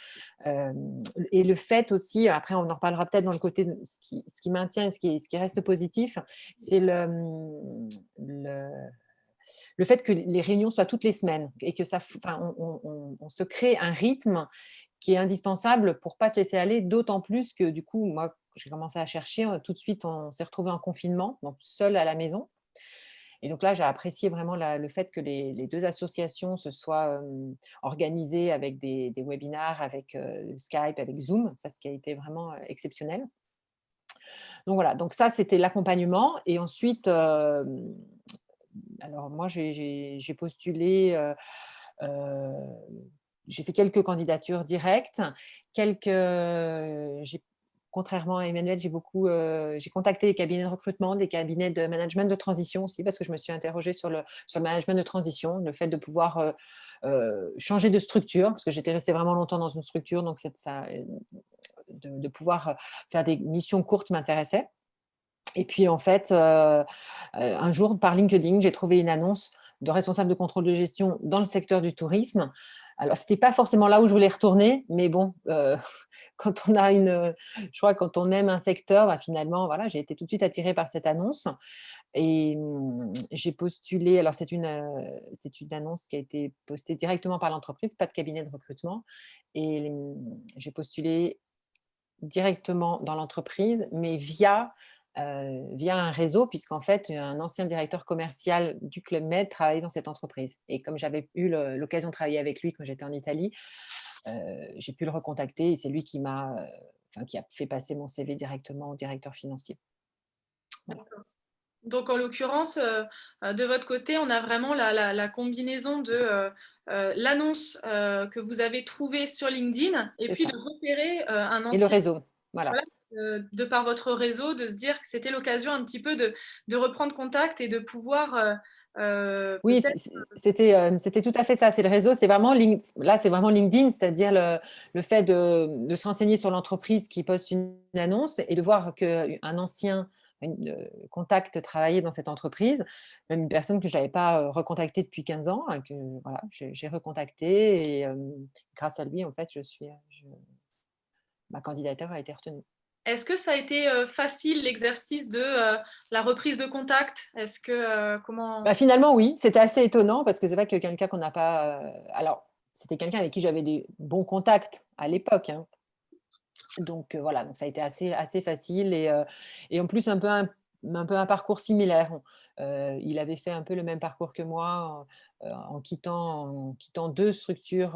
Et le fait aussi, après on en reparlera peut-être dans le côté de ce qui maintient et ce qui reste positif, c'est le fait que les réunions soient toutes les semaines et que on se crée un rythme qui est indispensable pour ne pas se laisser aller, d'autant plus que du coup, moi, j'ai commencé à chercher, tout de suite, on s'est retrouvés en confinement, donc seul à la maison. Et donc là, j'ai apprécié vraiment le fait que les 2 associations se soient organisées avec des webinars, avec Skype, avec Zoom. Ça, ce qui a été vraiment exceptionnel. Donc voilà, donc ça, c'était l'accompagnement. Et ensuite, alors moi, j'ai postulé, heu, j'ai fait quelques candidatures directes, j'ai contrairement à Emmanuel, j'ai contacté des cabinets de recrutement, des cabinets de management de transition aussi, parce que je me suis interrogée sur le management de transition, le fait de pouvoir, changer de structure, parce que j'étais restée vraiment longtemps dans une structure, donc de pouvoir faire des missions courtes m'intéressait. Et puis en fait, un jour par LinkedIn, j'ai trouvé une annonce de responsable de contrôle de gestion dans le secteur du tourisme. Alors c'était pas forcément là où je voulais retourner, mais bon, quand on a je crois que quand on aime un secteur, finalement voilà, j'ai été tout de suite attirée par cette annonce et j'ai postulé. Alors c'est une annonce qui a été postée directement par l'entreprise, pas de cabinet de recrutement, et j'ai postulé directement dans l'entreprise, mais via un réseau, puisqu'en fait, un ancien directeur commercial du Club Med travaillait dans cette entreprise. Et comme j'avais eu l'occasion de travailler avec lui quand j'étais en Italie, j'ai pu le recontacter et c'est lui qui a fait passer mon CV directement au directeur financier. Voilà. Donc, en l'occurrence, de votre côté, on a vraiment la combinaison de l'annonce que vous avez trouvée sur LinkedIn et C'est puis ça. de repérer un Et le ancien, réseau, voilà. voilà, de par votre réseau, de se dire que c'était l'occasion un petit peu de reprendre contact et de pouvoir Oui, peut-être… c'était tout à fait ça. C'est le réseau, là, c'est vraiment LinkedIn, c'est-à-dire le fait de se renseigner sur l'entreprise qui poste une annonce et de voir qu'un ancien contact travaillait dans cette entreprise, même une personne que je n'avais pas recontactée depuis 15 ans, que voilà, j'ai recontacté et grâce à lui, en fait, ma candidature a été retenue. Est-ce que ça a été facile l'exercice de la reprise de contact? Est-ce que comment… Finalement, oui, c'était assez étonnant parce que c'est vrai que quelqu'un qu'on n'a pas. Alors, c'était quelqu'un avec qui j'avais des bons contacts à l'époque, hein. Donc voilà, donc ça a été assez facile et en plus un peu un peu un parcours similaire. Il avait fait un peu le même parcours que moi en quittant 2 structures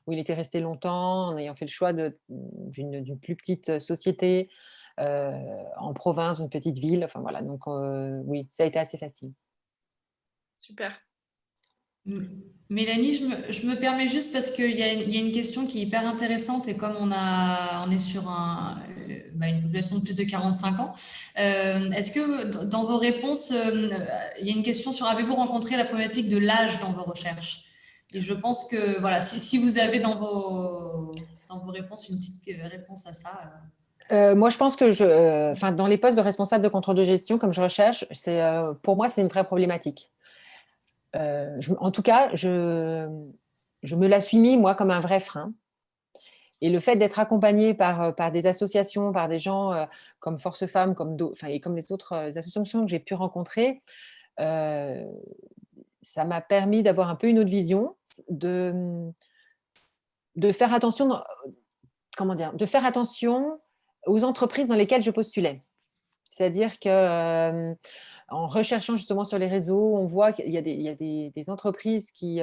où il était resté longtemps, en ayant fait le choix d'une plus petite société en province, une petite ville. Enfin voilà, donc oui, ça a été assez facile. Super. Mélanie, je me permets juste parce qu'il y a une question qui est hyper intéressante et comme on est sur une population de plus de 45 ans, est-ce que dans vos réponses, il y a une question sur avez-vous rencontré la problématique de l'âge dans vos recherches? Et je pense que voilà, si vous avez dans vos réponses une petite réponse à ça. Moi, je pense que dans les postes de responsable de contrôle de gestion, comme je recherche, pour moi, c'est une vraie problématique. En tout cas, je me la suis mis, moi, comme un vrai frein. Et le fait d'être accompagnée par des associations, par des gens comme Force Femmes, et comme les autres associations que j'ai pu rencontrer, ça m'a permis d'avoir un peu une autre vision, de faire attention, de faire attention aux entreprises dans lesquelles je postulais. C'est-à-dire que en recherchant justement sur les réseaux, on voit qu'il y a des entreprises qui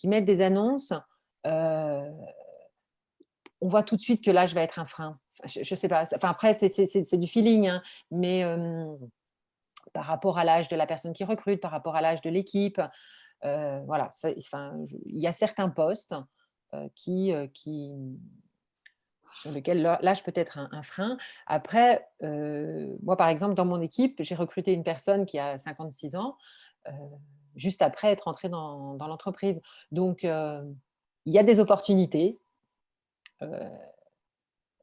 mettent des annonces. On voit tout de suite que l'âge va être un frein. Je ne sais pas. Enfin, après, c'est du feeling, hein, mais par rapport à l'âge de la personne qui recrute, par rapport à l'âge de l'équipe, voilà. Il y a certains postes sur lesquels l'âge peut être un frein. Après, moi, par exemple, dans mon équipe, j'ai recruté une personne qui a 56 ans, juste après être entrée dans l'entreprise. Donc, il y a des opportunités,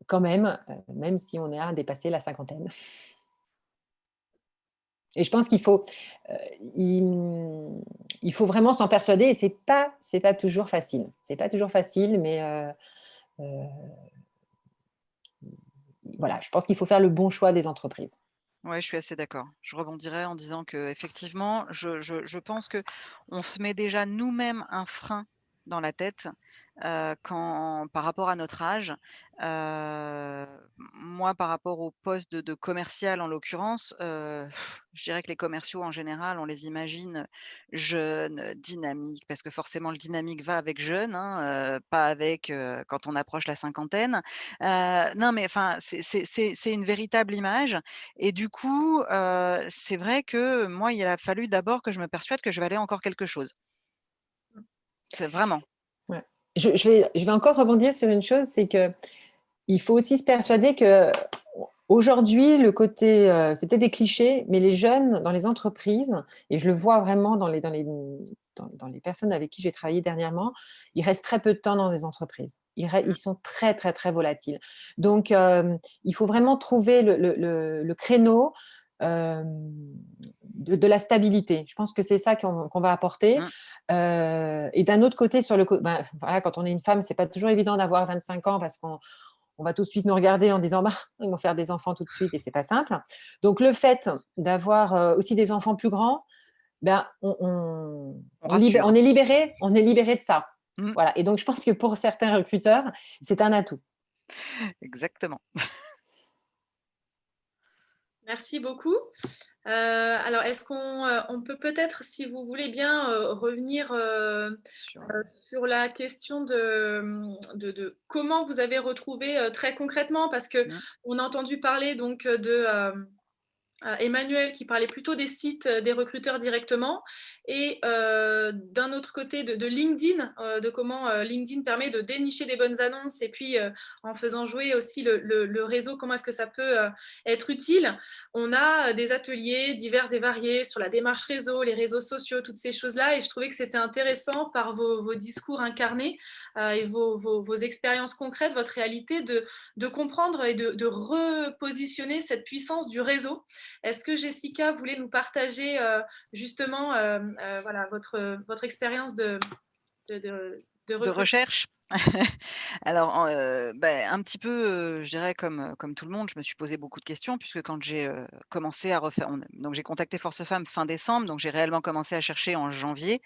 quand même si on est à dépasser la cinquantaine. Et je pense qu'il faut vraiment s'en persuader, et c'est pas toujours facile. C'est pas toujours facile, mais voilà, je pense qu'il faut faire le bon choix des entreprises. Ouais, je suis assez d'accord. Je rebondirais en disant qu'effectivement, je pense qu'on se met déjà nous-mêmes un frein dans la tête par rapport à notre âge. Moi, par rapport au poste de commercial en l'occurrence, je dirais que les commerciaux en général, on les imagine jeunes, dynamiques, parce que forcément le dynamique va avec jeune, hein, pas avec quand on approche la cinquantaine. Non, mais enfin, c'est une véritable image. Et du coup, c'est vrai que moi, il a fallu d'abord que je me persuade que je valais encore quelque chose. C'est vraiment. Ouais. Je vais encore rebondir sur une chose, c'est qu'il faut aussi se persuader qu'aujourd'hui, le côté, c'est peut-être des clichés, mais les jeunes dans les entreprises, et je le vois vraiment dans les personnes avec qui j'ai travaillé dernièrement, ils restent très peu de temps dans les entreprises. Ils sont très, très, très volatiles. Donc, il faut vraiment trouver le créneau de la stabilité. Je pense que c'est ça qu'on va apporter. Et d'un autre côté, voilà, quand on est une femme, c'est pas toujours évident d'avoir 25 ans parce qu'on va tout de suite nous regarder en disant ils vont faire des enfants tout de suite et c'est pas simple. Donc le fait d'avoir aussi des enfants plus grands, on est libéré de ça. Voilà. Et donc je pense que pour certains recruteurs, c'est un atout. Exactement. Merci beaucoup. Alors, est-ce qu'on peut peut-être, si vous voulez bien, revenir sur la question de comment vous avez retrouvé très concrètement, parce qu'on a entendu parler donc de Emmanuel qui parlait plutôt des sites des recruteurs directement, et d'un autre côté de LinkedIn, de comment LinkedIn permet de dénicher des bonnes annonces, et puis en faisant jouer aussi le réseau, comment est-ce que ça peut être utile. On a des ateliers divers et variés sur la démarche réseau, les réseaux sociaux, toutes ces choses-là, et je trouvais que c'était intéressant par vos discours incarnés et vos expériences concrètes, votre réalité, de comprendre et de repositionner cette puissance du réseau. Est-ce que Jessica voulait nous partager justement voilà, votre expérience de recherche? Alors, un petit peu, je dirais comme tout le monde, je me suis posé beaucoup de questions puisque quand j'ai commencé à refaire, donc j'ai contacté Force Femmes fin décembre, donc j'ai réellement commencé à chercher en janvier.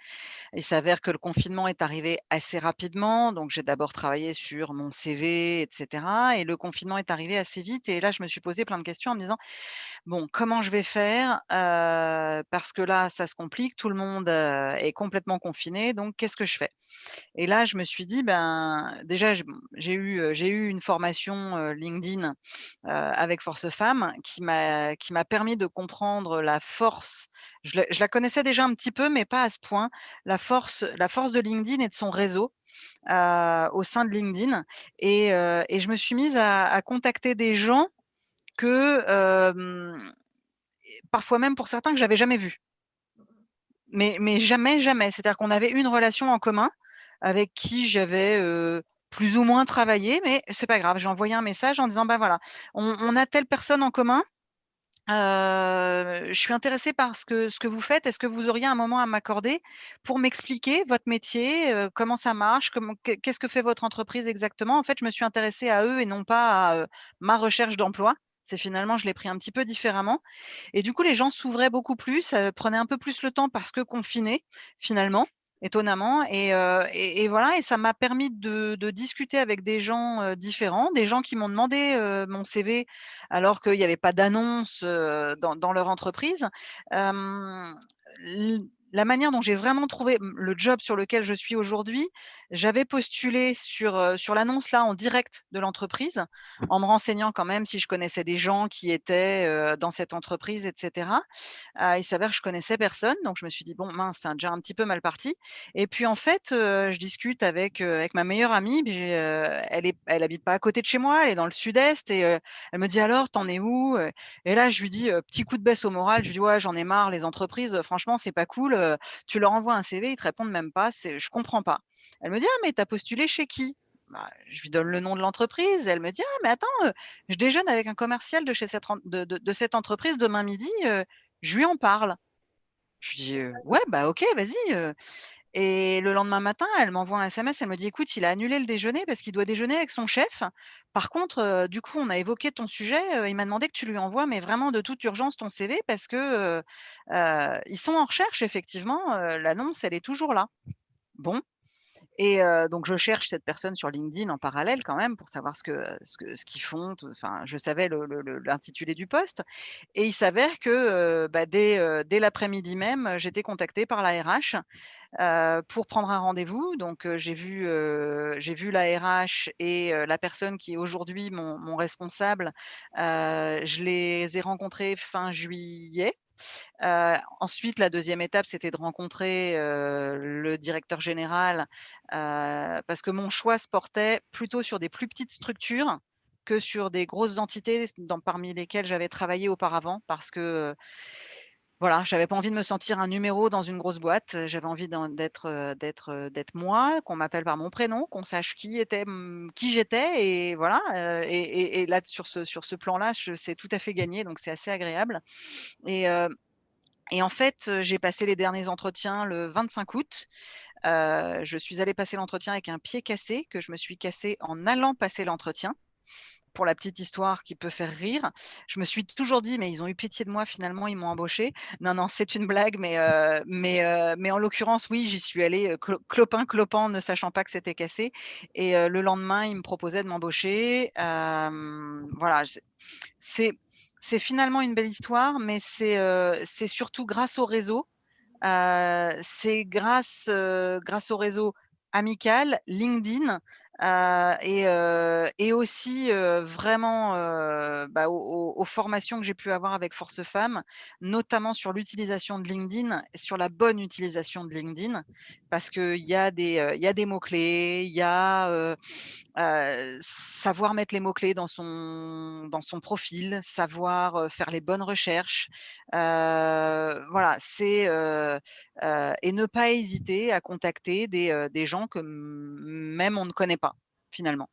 Il s'avère que le confinement est arrivé assez rapidement, donc j'ai d'abord travaillé sur mon CV, etc. Et le confinement est arrivé assez vite. Et là, je me suis posé plein de questions en me disant, Bon, comment je vais faire? Parce que là, ça se complique, tout le monde, est complètement confiné, donc qu'est-ce que je fais? Et là, je me suis dit, ben, déjà, j'ai eu une formation, LinkedIn, avec Force Femmes qui m'a permis de comprendre la force. Je la connaissais déjà un petit peu, mais pas à ce point. La force de LinkedIn et de son réseau, au sein de LinkedIn et je me suis mise à contacter des gens que, parfois même pour certains que j'avais jamais vus. Mais jamais, jamais. C'est-à-dire qu'on avait une relation en commun avec qui j'avais, plus ou moins travaillé, mais c'est pas grave. J'ai envoyé un message en disant: «Bah, voilà, on a telle personne en commun, je suis intéressée par ce que vous faites. Est-ce que vous auriez un moment à m'accorder pour m'expliquer votre métier, comment ça marche? Qu'est-ce que fait votre entreprise exactement?» En fait, je me suis intéressée à eux et non pas à, ma recherche d'emploi. C'est finalement je l'ai pris un petit peu différemment et du coup, les gens s'ouvraient beaucoup plus, prenaient un peu plus le temps parce que confinés, finalement, étonnamment et voilà et ça m'a permis de discuter avec des gens, différents, des gens qui m'ont demandé, mon CV alors qu'il y avait pas d'annonce, dans leur entreprise. L La manière dont j'ai vraiment trouvé, le job sur lequel je suis aujourd'hui, j'avais postulé sur l'annonce là en direct de l'entreprise, en me renseignant quand même si je connaissais des gens qui étaient, dans cette entreprise et cetera. Il s'avère que je connaissais personne, donc je me suis dit: «Bon mince, c'est déjà un petit peu mal parti» et puis en fait, je discute avec ma meilleure amie, puis elle habite pas à côté de chez moi, elle est dans le sud-est et elle me dit: «Alors, tu en es où?» Et là je lui dis, petit coup de baisse au moral, je lui dis: «Ouais, j'en ai marre, les entreprises, franchement, c'est pas cool, tu leur envoies un CV, ils te répondent même pas, je comprends pas». Elle me dit: «Ah mais tu as postulé chez qui?» Bah, je lui donne le nom de l'entreprise, elle me dit: «Ah mais attends, je déjeune avec un commercial de chez de cette entreprise demain midi, je lui en parle». Je lui dis: «Ouais, bah, OK, vas-y», et le lendemain matin, elle m'envoie un SMS, elle me dit: «Écoute, il a annulé le déjeuner parce qu'il doit déjeuner avec son chef. Par contre, du coup, on a évoqué ton sujet, il m'a demandé que tu lui envoies, mais vraiment de toute urgence ton CV parce que, ils sont en recherche effectivement, l'annonce, elle est toujours là». Bon. Et donc je cherche cette personne sur LinkedIn en parallèle quand même pour savoir ce qu'ils font, tout enfin, je savais l'intitulé du poste et il s'avère que, bah, dès l'après-midi même, j'étais contactée par la RH, pour prendre un rendez-vous. Donc j'ai vu la RH et la personne qui est aujourd'hui mon responsable, je les ai rencontrés fin juillet. Ensuite, la deuxième étape, c'était de rencontrer, le directeur général, parce que mon choix se portait plutôt sur des plus petites structures que sur des grosses entités parmi lesquelles j'avais travaillé auparavant. Parce que, voilà, j'avais pas envie de me sentir un numéro dans une grosse boîte, j'avais envie d'être moi, qu'on m'appelle par mon prénom, qu'on sache qui j'étais et voilà, et là sur ce plan-là, c'est tout à fait gagné, donc c'est assez agréable et en fait, j'ai passé les derniers entretiens le 25 août. Je suis allée passer l'entretien avec un pied cassé, que je me suis cassé en allant passer l'entretien. Pour la petite histoire qui peut faire rire. Je me suis toujours dit: «Mais ils ont eu pitié de moi, finalement, ils m'ont embauchée». Non, non, c'est une blague, mais en l'occurrence, oui, j'y suis allée, clopin-clopant, ne sachant pas que c'était cassé et le lendemain, ils me proposaient de m'embaucher. Voilà, c'est c'est finalement une belle histoire, mais c'est surtout grâce au réseau. C'est grâce au réseau amical, LinkedIn, et aussi, vraiment, bah, aux formations que j'ai pu avoir avec Force Femmes, notamment sur l'utilisation de LinkedIn, sur la bonne utilisation de LinkedIn. Parce il y a des mots-clés, il y a, savoir mettre les mots-clés dans son profil, savoir, faire les bonnes recherches. Voilà, et ne pas hésiter à contacter des gens que même on ne connaît pas, finalement.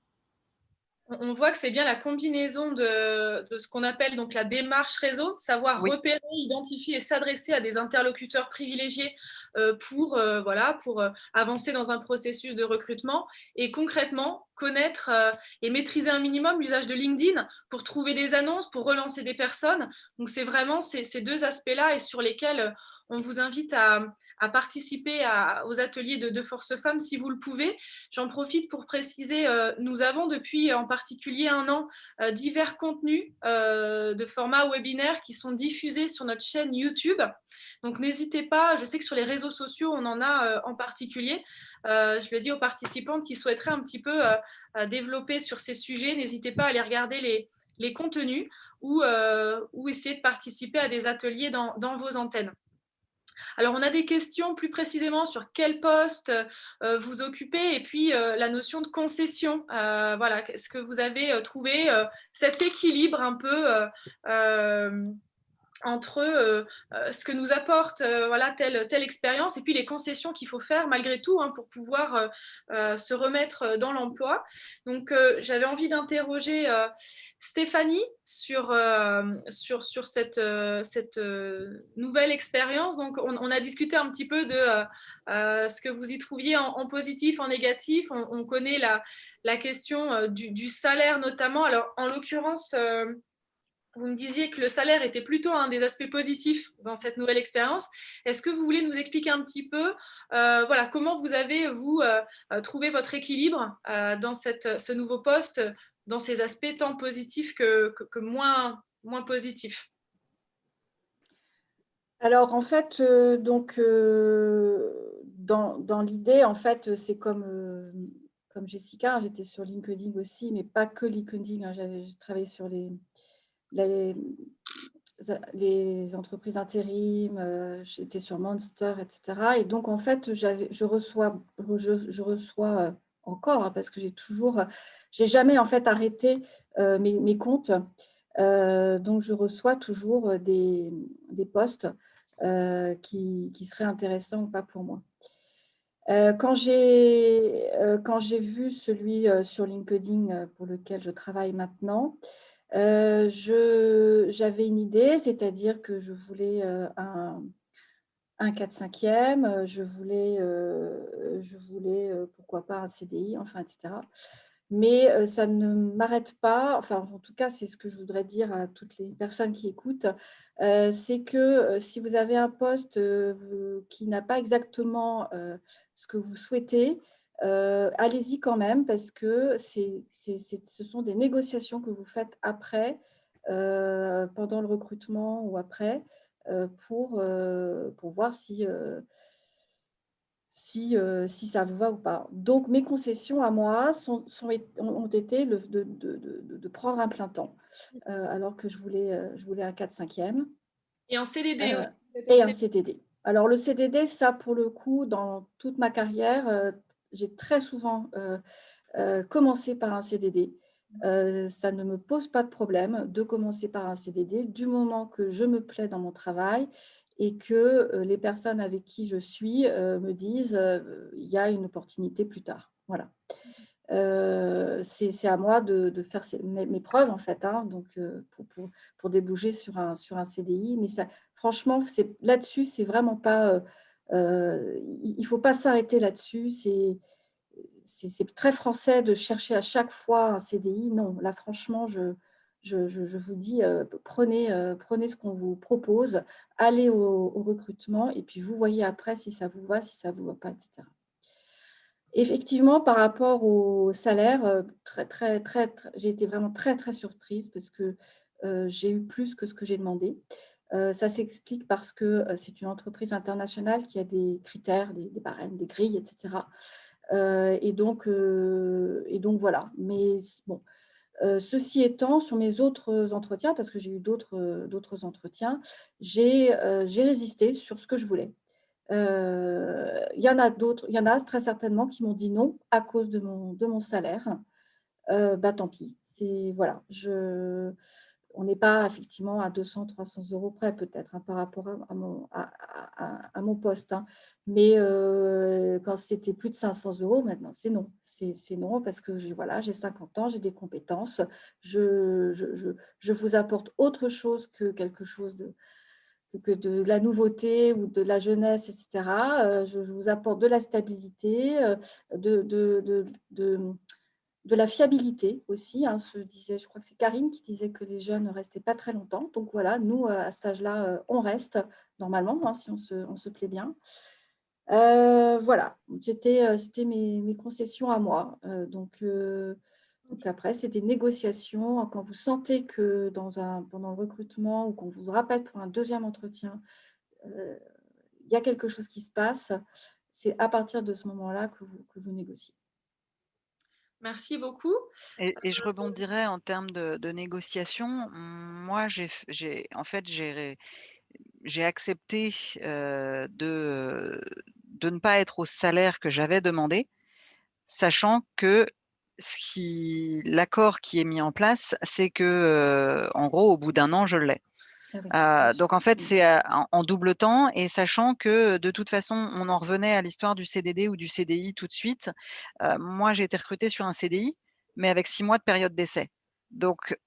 On voit que c'est bien la combinaison de ce qu'on appelle donc la démarche réseau, savoir Oui, repérer, identifier et s'adresser à des interlocuteurs privilégiés voilà, pour avancer dans un processus de recrutement et concrètement connaître et maîtriser un minimum l'usage de LinkedIn pour trouver des annonces, pour relancer des personnes. Donc c'est vraiment ces deux aspects-là et sur lesquels on vous invite à participer aux ateliers de Force Femmes si vous le pouvez. J'en profite pour préciser, nous avons depuis en particulier 1 an divers contenus de format webinaire qui sont diffusés sur notre chaîne YouTube. Donc n'hésitez pas, je sais que sur les réseaux sociaux, on en a en particulier. Je le dis aux participantes qui souhaiteraient un petit peu développer sur ces sujets, n'hésitez pas à aller regarder les contenus ou essayer de participer à des ateliers dans vos antennes. Alors, on a des questions plus précisément sur quel poste vous occupez et puis la notion de concession. Voilà, est-ce que vous avez trouvé cet équilibre un peu entre ce que nous apporte voilà, telle expérience et puis les concessions qu'il faut faire malgré tout pour pouvoir se remettre dans l'emploi. Donc, j'avais envie d'interroger Stéphanie sur cette nouvelle expérience. Donc, on a discuté un petit peu de ce que vous y trouviez en positif, en négatif. On connaît la question du salaire notamment. Alors, en l'occurrence, vous me disiez que le salaire était plutôt un des aspects positifs dans cette nouvelle expérience. Est-ce que vous voulez nous expliquer un petit peu voilà, comment vous avez, trouvé votre équilibre dans ce nouveau poste, dans ces aspects tant positifs que moins positifs? Alors, en fait, dans l'idée, en fait, c'est comme Jessica, j'étais sur LinkedIn aussi, mais pas que LinkedIn. J'ai travaillé sur les entreprises intérim, j'étais sur Monster, etc. Et donc, en fait, je reçois encore, parce que j'ai jamais en fait arrêté mes comptes. Donc, je reçois toujours des postes qui seraient intéressants ou pas pour moi. Quand j'ai vu celui sur LinkedIn pour lequel je travaille maintenant, j'avais une idée, c'est-à-dire que je voulais un 4/5e, je voulais pourquoi pas un CDI, enfin, etc. Mais ça ne m'arrête pas, enfin, en tout cas, c'est ce que je voudrais dire à toutes les personnes qui écoutent, c'est que si vous avez un poste qui n'a pas exactement ce que vous souhaitez, allez-y quand même, parce que ce sont des négociations que vous faites après, pendant le recrutement ou après, pour voir si ça vous va ou pas. Donc, mes concessions à moi ont été de prendre un plein temps, alors que je voulais un 4/5e. Et en CDD aussi. Et un CDD. Alors, le CDD, ça, pour le coup, dans toute ma carrière, j'ai très souvent commencé par un CDD. Ça ne me pose pas de problème de commencer par un CDD du moment que je me plais dans mon travail et que les personnes avec qui je suis me disent il y a une opportunité plus tard. Voilà. C'est à moi de faire mes preuves, en fait, donc, pour déboucher sur un CDI. Mais ça, franchement, là-dessus, c'est vraiment pas… il ne faut pas s'arrêter là-dessus. C'est très français de chercher à chaque fois un CDI. Non, là, franchement, je vous dis, prenez ce qu'on vous propose, allez au recrutement et puis vous voyez après si ça vous va, si ça ne vous va pas, etc. Effectivement, par rapport au salaire, j'ai été vraiment très, très surprise parce que j'ai eu plus que ce que j'ai demandé. Ça s'explique parce que c'est une entreprise internationale qui a des critères, des barèmes, des grilles, etc. Et donc, voilà. Mais bon, ceci étant, sur mes autres entretiens, parce que j'ai eu d'autres entretiens, j'ai résisté sur ce que je voulais. Il y en a très certainement qui m'ont dit non à cause de mon salaire. Tant pis. Voilà, on n'est pas effectivement à 200, 300 euros près peut-être par rapport à mon poste. Mais quand c'était plus de 500 euros, maintenant, c'est non. C'est non parce que j'ai 50 ans, j'ai des compétences. Je vous apporte autre chose que quelque chose que de la nouveauté ou de la jeunesse, etc. Je vous apporte de la stabilité, de la fiabilité aussi. Hein, je crois que c'est Karine qui disait que les jeunes ne restaient pas très longtemps. Donc voilà, nous, à cet âge-là, on reste normalement, hein, si on se plaît bien. Voilà, c'était mes concessions à moi. Donc après, c'est des négociations. Quand vous sentez que pendant le recrutement ou qu'on vous rappelle pour un deuxième entretien, il y a quelque chose qui se passe, c'est à partir de ce moment-là que vous négociez. Merci beaucoup. Et je rebondirais en termes de négociation. Moi, en fait, j'ai accepté de ne pas être au salaire que j'avais demandé, sachant que l'accord qui est mis en place, c'est que, en gros, au bout d'un an, je l'ai. Ah oui, bien sûr. Donc en fait, c'est en double temps, et sachant que de toute façon, on en revenait à l'histoire du CDD ou du CDI tout de suite. Moi, j'ai été recrutée sur un CDI, mais avec 6 mois de période d'essai. Donc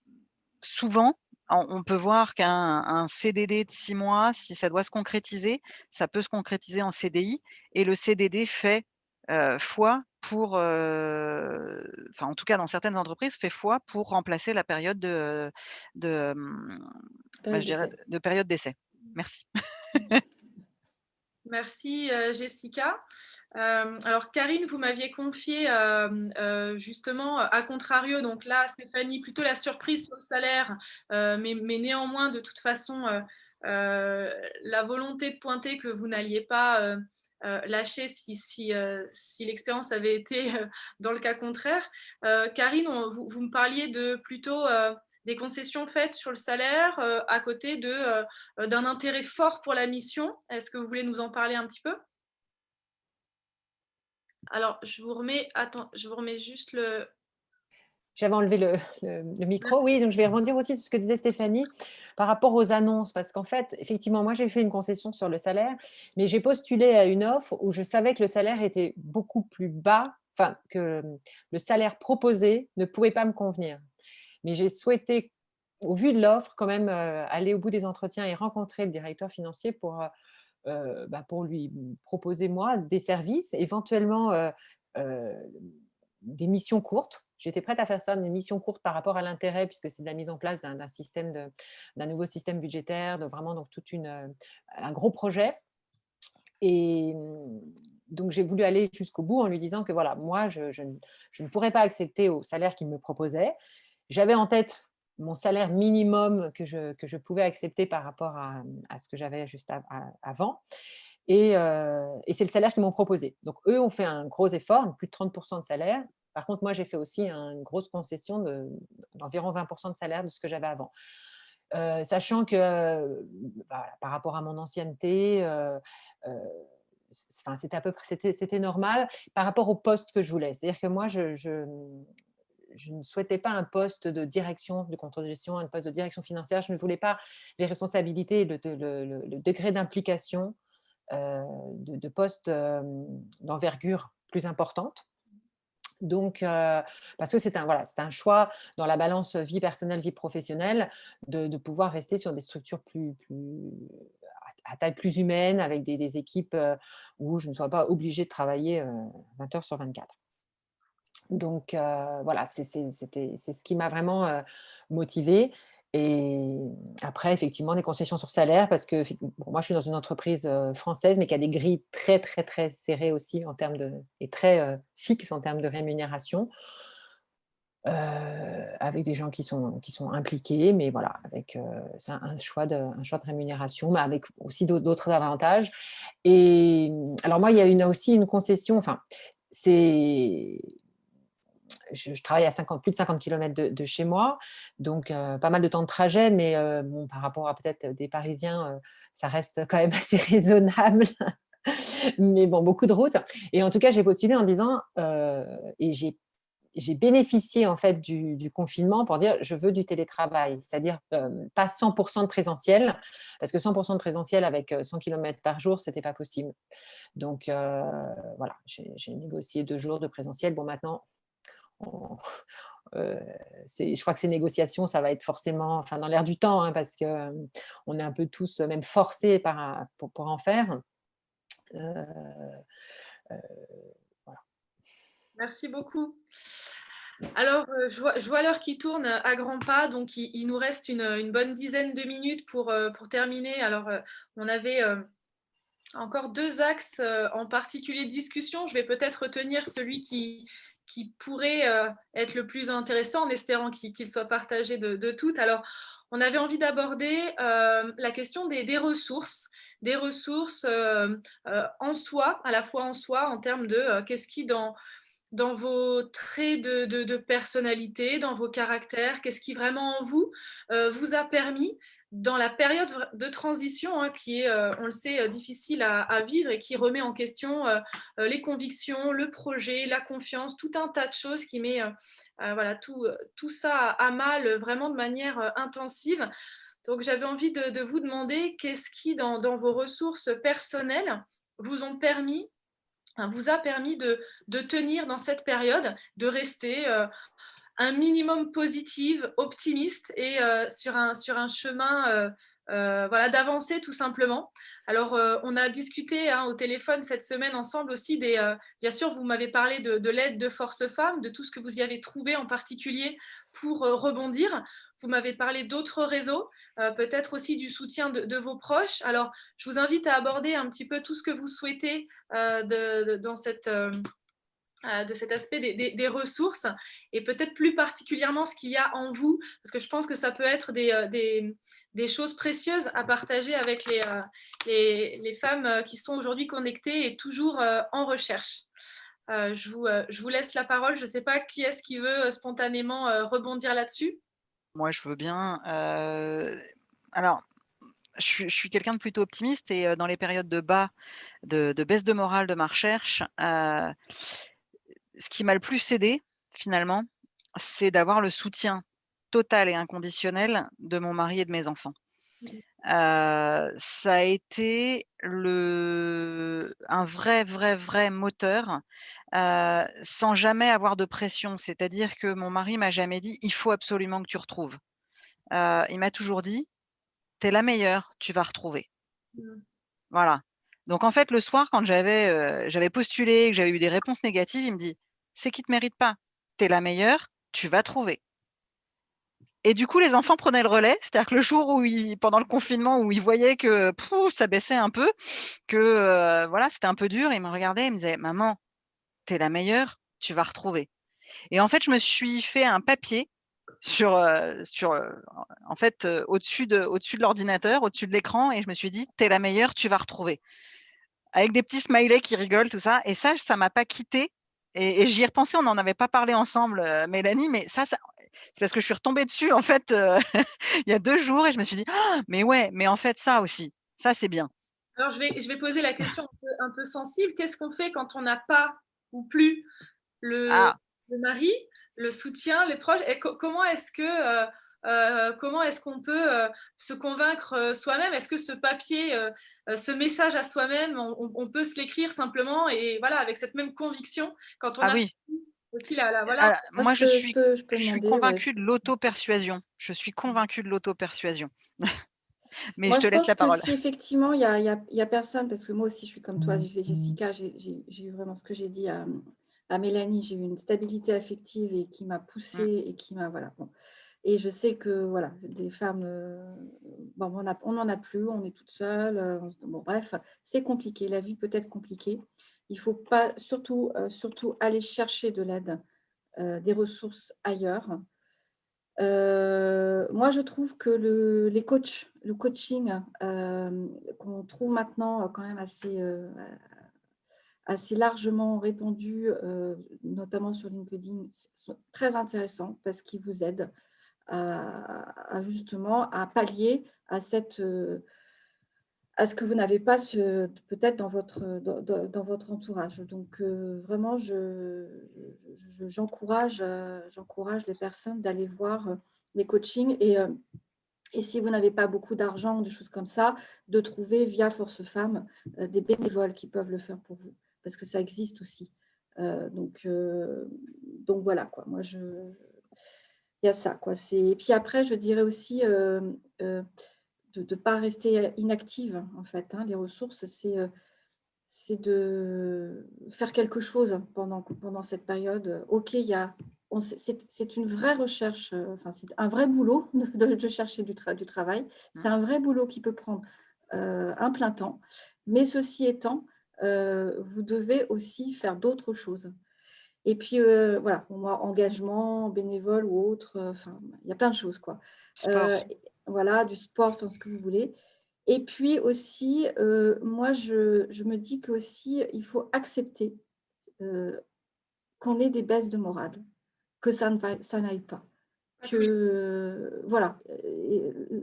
souvent, on peut voir qu'un CDD de 6 mois, si ça doit se concrétiser, ça peut se concrétiser en CDI, et le CDD fait foi pour, enfin en tout cas dans certaines entreprises, fait foi pour remplacer la période de, bah, je dirais de période d'essai. Merci. Merci Jessica. Alors Karine, vous m'aviez confié justement à contrario, donc là Stéphanie, plutôt la surprise sur le salaire, mais néanmoins de toute façon la volonté de pointer que vous n'alliez pas lâcher si l'expérience avait été dans le cas contraire. Karine, vous me parliez de plutôt des concessions faites sur le salaire à côté d'un intérêt fort pour la mission. Est-ce que vous voulez nous en parler un petit peu? Alors, je vous remets juste le... J'avais enlevé le micro. Oui, donc je vais rebondir aussi sur ce que disait Stéphanie par rapport aux annonces, parce qu'en fait, effectivement, moi, j'ai fait une concession sur le salaire, mais j'ai postulé à une offre où je savais que le salaire était beaucoup plus bas, enfin, que le salaire proposé ne pouvait pas me convenir. Mais j'ai souhaité, au vu de l'offre, quand même aller au bout des entretiens et rencontrer le directeur financier pour lui proposer, moi, des services, éventuellement des missions courtes. J'étais prête à faire ça, des missions courtes par rapport à l'intérêt, puisque c'est de la mise en place d'un nouveau système budgétaire, de vraiment donc un gros projet. Et donc, j'ai voulu aller jusqu'au bout en lui disant que voilà, moi, je ne pourrais pas accepter au salaire qu'il me proposait. J'avais en tête mon salaire minimum que je pouvais accepter par rapport à ce que j'avais juste avant. Et c'est le salaire qu'ils m'ont proposé. Donc, eux ont fait un gros effort, plus de 30% de salaire. Par contre, moi, j'ai fait aussi une grosse concession d'environ 20% de salaire de ce que j'avais avant. Sachant que par rapport à mon ancienneté, c'était à peu près, c'était normal par rapport au poste que je voulais. C'est-à-dire que moi, je ne souhaitais pas un poste de direction de contrôle de gestion, un poste de direction financière. Je ne voulais pas les responsabilités et le degré d'implication de postes d'envergure plus importante. Donc, parce que c'est un choix dans la balance vie personnelle, vie professionnelle, de pouvoir rester sur des structures à taille plus humaine, avec des équipes où je ne sois pas obligée de travailler 20 heures sur 24. Donc, voilà, c'est ce qui m'a vraiment motivée. Et après, effectivement, des concessions sur salaire, parce que moi, je suis dans une entreprise française, mais qui a des grilles très, très, très serrées aussi et très fixes en termes de rémunération, avec des gens qui sont impliqués, mais voilà, avec c'est un choix de rémunération, mais avec aussi d'autres avantages. Et alors moi, il y a aussi une concession, enfin, je travaille à plus de 50 km de chez moi, donc pas mal de temps de trajet, mais bon, par rapport à peut-être des Parisiens, ça reste quand même assez raisonnable. Mais bon, beaucoup de routes. Et en tout cas, j'ai postulé en disant, et j'ai bénéficié en fait du confinement pour dire je veux du télétravail, c'est-à-dire pas 100% de présentiel, parce que 100% de présentiel avec 100 km par jour, c'était pas possible. Donc voilà, j'ai négocié 2 jours de présentiel. Bon, maintenant, je crois que ces négociations, ça va être forcément dans l'air du temps, hein, parce qu'on est un peu tous même forcés pour en faire. Merci beaucoup. Alors, je vois l'heure qui tourne à grands pas, donc il nous reste une bonne dizaine de minutes pour terminer. Alors, on avait encore 2 axes en particulier de discussion. Je vais peut-être retenir celui qui pourrait être le plus intéressant, en espérant qu'il soit partagé de toutes. Alors, on avait envie d'aborder la question des ressources en soi, à la fois en soi, en termes de qu'est-ce qui, dans vos traits de personnalité, dans vos caractères, qu'est-ce qui vraiment en vous vous a permis dans la période de transition qui est, on le sait, difficile à vivre et qui remet en question les convictions, le projet, la confiance, tout un tas de choses qui met voilà, tout ça à mal vraiment de manière intensive. Donc j'avais envie de vous demander qu'est-ce qui, dans vos ressources personnelles, vous vous a permis de tenir dans cette période, de rester un minimum positive, optimiste et sur un chemin voilà, d'avancer tout simplement. Alors, on a discuté au téléphone cette semaine ensemble aussi bien sûr, vous m'avez parlé de l'aide de Force Femmes, de tout ce que vous y avez trouvé en particulier pour rebondir. Vous m'avez parlé d'autres réseaux, peut-être aussi du soutien de vos proches. Alors, je vous invite à aborder un petit peu tout ce que vous souhaitez dans de cet aspect des ressources et peut-être plus particulièrement ce qu'il y a en vous, parce que je pense que ça peut être des choses précieuses à partager avec les femmes qui sont aujourd'hui connectées et toujours en recherche. Je vous laisse la parole. Je ne sais pas qui est-ce qui veut spontanément rebondir là-dessus. Moi, je veux bien. Alors, je suis quelqu'un de plutôt optimiste et dans les périodes de bas, de baisse de morale de ma recherche, ce qui m'a le plus aidé finalement, c'est d'avoir le soutien total et inconditionnel de mon mari et de mes enfants. Ça a été un vrai moteur, sans jamais avoir de pression. C'est-à-dire que mon mari m'a jamais dit: «Il faut absolument que tu retrouves». Il m'a toujours dit: «Tu es la meilleure, tu vas retrouver». Mmh. Voilà. Donc en fait, le soir, quand j'avais postulé, que j'avais eu des réponses négatives, il me dit: «C'est qui te mérite pas. Tu es la meilleure, tu vas trouver». Et du coup, les enfants prenaient le relais. C'est-à-dire que le jour où pendant le confinement, où ils voyaient que, ça baissait un peu, que, voilà, c'était un peu dur, ils me regardaient, ils me disaient: «Maman, tu es la meilleure, tu vas retrouver». Et en fait, je me suis fait un papier en fait, au-dessus de l'ordinateur, au-dessus de l'écran et je me suis dit: «Tu es la meilleure, tu vas retrouver». Avec des petits smileys qui rigolent, tout ça et ça m'a pas quittée et j'y ai repensé, on n'en avait pas parlé ensemble, Mélanie, mais ça c'est parce que je suis retombée dessus en fait, il y a 2 jours et je me suis dit: «Ah, mais ouais, mais en fait ça aussi, ça c'est bien». Alors, je vais poser la question un peu sensible. Qu'est-ce qu'on fait quand on n'a pas ou plus le, Ah, le mari, le soutien, les proches et comment est-ce qu'on peut se convaincre soi-même? Est-ce que ce papier, ce message à soi-même, on peut se l'écrire simplement et voilà, avec cette même conviction quand on ah a oui, aussi voilà. Moi, moi je peux je suis demander, ouais. convaincue de l'auto-persuasion. Je suis convaincue de l'auto-persuasion. Mais je Moi, te je laisse pense la que parole. si effectivement il y a personne, parce que moi aussi je suis comme toi, Jessica, j'ai eu vraiment ce que j'ai dit à Mélanie, j'ai eu une stabilité affective et qui m'a Mmh. poussée et qui m'a voilà. Bon. Et je sais que voilà, les femmes, bon, on n'en a plus, on est toutes seules. Bon, bref, c'est compliqué, la vie peut être compliquée. Il ne faut pas surtout aller chercher de l'aide, des ressources ailleurs. Moi, je trouve que le coaching, qu'on trouve maintenant, quand même assez largement répandu, notamment sur LinkedIn, sont très intéressants parce qu'ils vous aident justement à pallier à ce que vous n'avez pas peut-être dans votre entourage. Donc, vraiment, j'encourage les personnes d'aller voir les coachings et si vous n'avez pas beaucoup d'argent ou des choses comme ça, de trouver via Force Femmes des bénévoles qui peuvent le faire pour vous, parce que ça existe aussi. Donc voilà, quoi. Moi, il y a ça, quoi. Et puis après, je dirais aussi de ne pas rester inactive, en fait. Les ressources, c'est de faire quelque chose pendant cette période. Ok, c'est une vraie recherche, enfin, c'est un vrai boulot de chercher du travail. C'est un vrai boulot qui peut prendre un plein temps. Mais ceci étant, vous devez aussi faire d'autres choses. Et puis, voilà, pour moi, engagement, bénévole ou autre, enfin, il y a plein de choses, quoi. Sport. Voilà, du sport, enfin, ce que vous voulez. Et puis aussi, moi, je me dis qu'aussi, il faut accepter qu'on ait des baisses de morale, que ça n'aille pas. Que, voilà,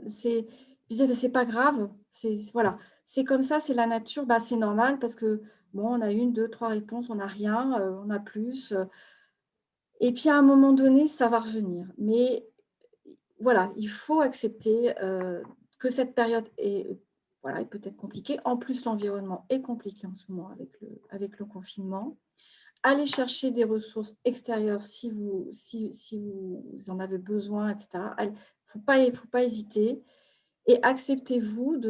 c'est pas grave, voilà, c'est comme ça, c'est la nature, bah, c'est normal parce que, bon, on a 1, 2, 3 réponses, on n'a rien, on a plus. Et puis, à un moment donné, ça va revenir. Mais voilà, il faut accepter que cette période voilà, est peut-être compliquée. En plus, l'environnement est compliqué en ce moment avec le confinement. Allez chercher des ressources extérieures si vous en avez besoin, etc. Il ne faut pas hésiter. Et acceptez-vous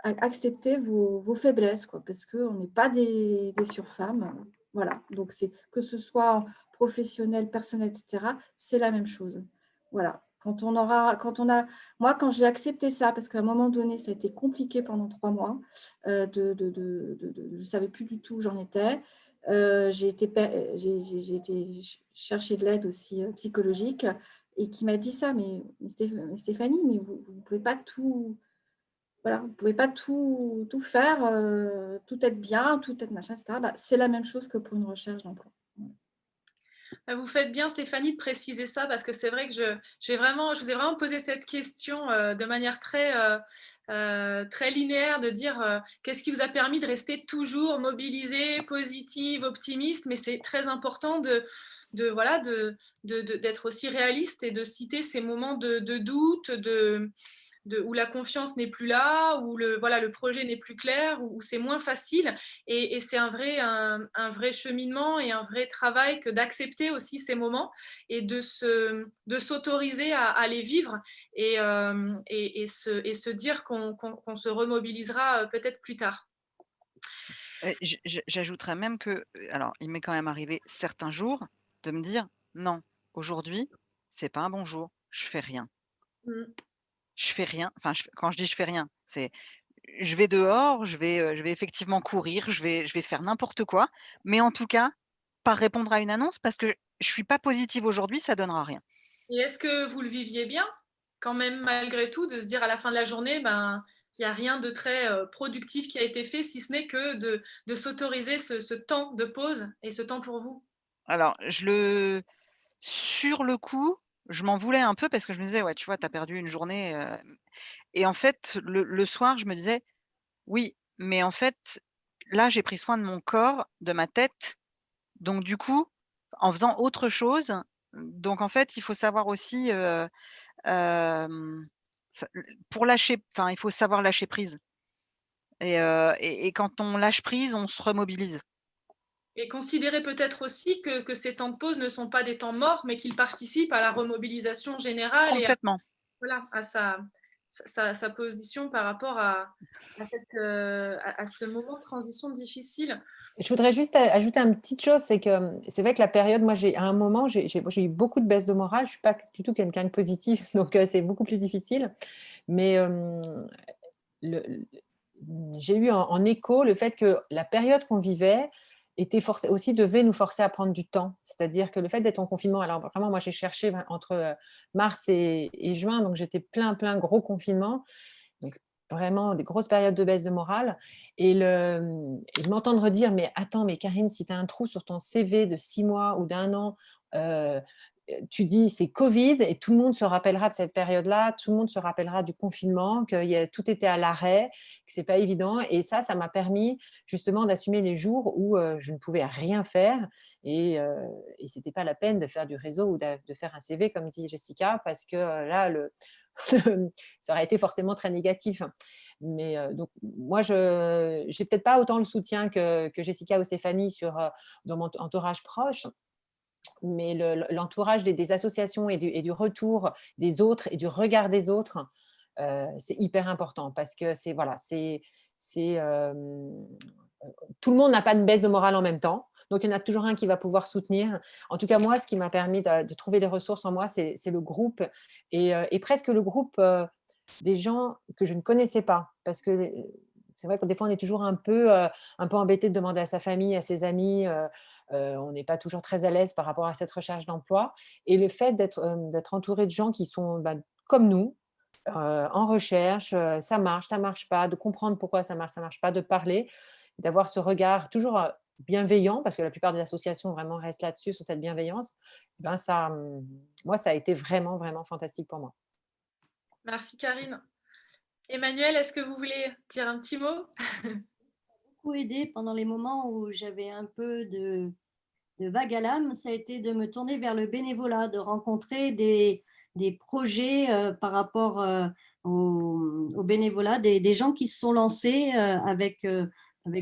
accepter vos faiblesses, quoi, parce qu'on n'est pas des surfemmes. Voilà, donc que ce soit professionnel, personnel, etc., c'est la même chose. Voilà, moi, quand j'ai accepté ça, parce qu'à un moment donné, ça a été compliqué pendant 3 mois, je ne savais plus du tout où j'en étais. J'ai été chercher de l'aide aussi psychologique et qui m'a dit ça, mais Stéphanie, mais vous ne pouvez pas tout, voilà, vous pouvez pas tout faire, tout être bien, tout être machin, etc. Bah, c'est la même chose que pour une recherche d'emploi. Vous faites bien, Stéphanie, de préciser ça parce que c'est vrai que je vous ai vraiment posé cette question de manière très linéaire, de dire qu'est-ce qui vous a permis de rester toujours mobilisé, positive, optimiste, mais c'est très important d'être aussi réaliste et de citer ces moments de doute, où la confiance n'est plus là, où le projet n'est plus clair, où c'est moins facile. Et c'est un vrai cheminement et un vrai travail que d'accepter aussi ces moments et de s'autoriser à les vivre et se dire qu'on se remobilisera peut-être plus tard. J'ajouterais même que, alors, il m'est quand même arrivé certains jours de me dire: «Non, aujourd'hui, c'est pas un bon jour, je fais rien». Mm. Je fais rien, enfin, quand je dis: «Je fais rien», c'est je vais dehors, je vais effectivement courir, je vais faire n'importe quoi, mais en tout cas, pas répondre à une annonce parce que je suis pas positive aujourd'hui, ça donnera rien. Et est-ce que vous le viviez bien, quand même, malgré tout, de se dire à la fin de la journée, ben, il n'y a rien de très productif qui a été fait, si ce n'est que de s'autoriser ce temps de pause et ce temps pour vous? Alors sur le coup, je m'en voulais un peu parce que je me disais: «Ouais, tu vois, tu as perdu une journée», et en fait, le soir, je me disais: «Oui, mais en fait, là, j'ai pris soin de mon corps, de ma tête, donc du coup, en faisant autre chose, donc en fait, il faut savoir aussi, hem, ça pour lâcher, enfin, il faut savoir lâcher prise, et quand on lâche prise, on se remobilise. Et considérer peut-être aussi que ces temps de pause ne sont pas des temps morts, mais qu'ils participent à la remobilisation générale et Complètement. voilà, à sa position par rapport à ce moment de transition difficile. Je voudrais juste ajouter une petite chose, c'est que c'est vrai que la période, moi, à un moment, j'ai eu beaucoup de baisse de morale. Je ne suis pas du tout quelqu'un de positif, donc c'est beaucoup plus difficile. Mais le- j'ai eu en écho le fait que la période qu'on vivait aussi devait nous forcer à prendre du temps. C'est-à-dire que le fait d'être en confinement, alors vraiment, moi, j'ai cherché entre mars et juin, donc j'étais plein gros confinement. Donc, vraiment des grosses périodes de baisse de morale et de m'entendre dire: «Mais attends, mais Karine, si tu as un trou sur ton CV de 6 mois ou d'1 an, heu, tu dis: "C'est covid" et tout le monde se rappellera de cette période-là, tout le monde se rappellera du confinement, que tout était à l'arrêt, que c'est pas évident» et ça m'a permis justement d'assumer les jours où, je ne pouvais rien faire et c'était pas la peine de faire du réseau ou de faire un CV comme dit Jessica parce que, là ça aurait été forcément très négatif. Mais donc moi, je n'ai peut-être pas autant le soutien que Jessica ou Stéphanie dans mon entourage proche, mais l'entourage des associations et du retour des autres et du regard des autres, c'est hyper important parce que c'est voilà, c'est tout le monde n'a pas de baisse de morale en même temps. Donc, il y en a toujours un qui va pouvoir soutenir. En tout cas, moi, ce qui m'a permis de trouver les ressources en moi, c'est le groupe et presque le groupe des gens que je ne connaissais pas. Parce que c'est vrai que des fois, on est toujours un peu embêté de demander à sa famille, à ses amis. On n'est pas toujours très à l'aise par rapport à cette recherche d'emploi. Et le fait d'être entouré de gens qui sont comme nous, en recherche, ça marche pas, de comprendre pourquoi ça marche pas, de parler, d'avoir ce regard toujours bienveillant, parce que la plupart des associations vraiment restent là-dessus, sur cette bienveillance, ça, moi, ça a été vraiment, vraiment fantastique pour moi. Merci Karine. Emmanuel, est-ce que vous voulez dire un petit mot? Beaucoup aidé pendant les moments où j'avais un peu de vague à l'âme, ça a été de me tourner vers le bénévolat, de rencontrer des projets par rapport au bénévolat, des gens qui se sont lancés avec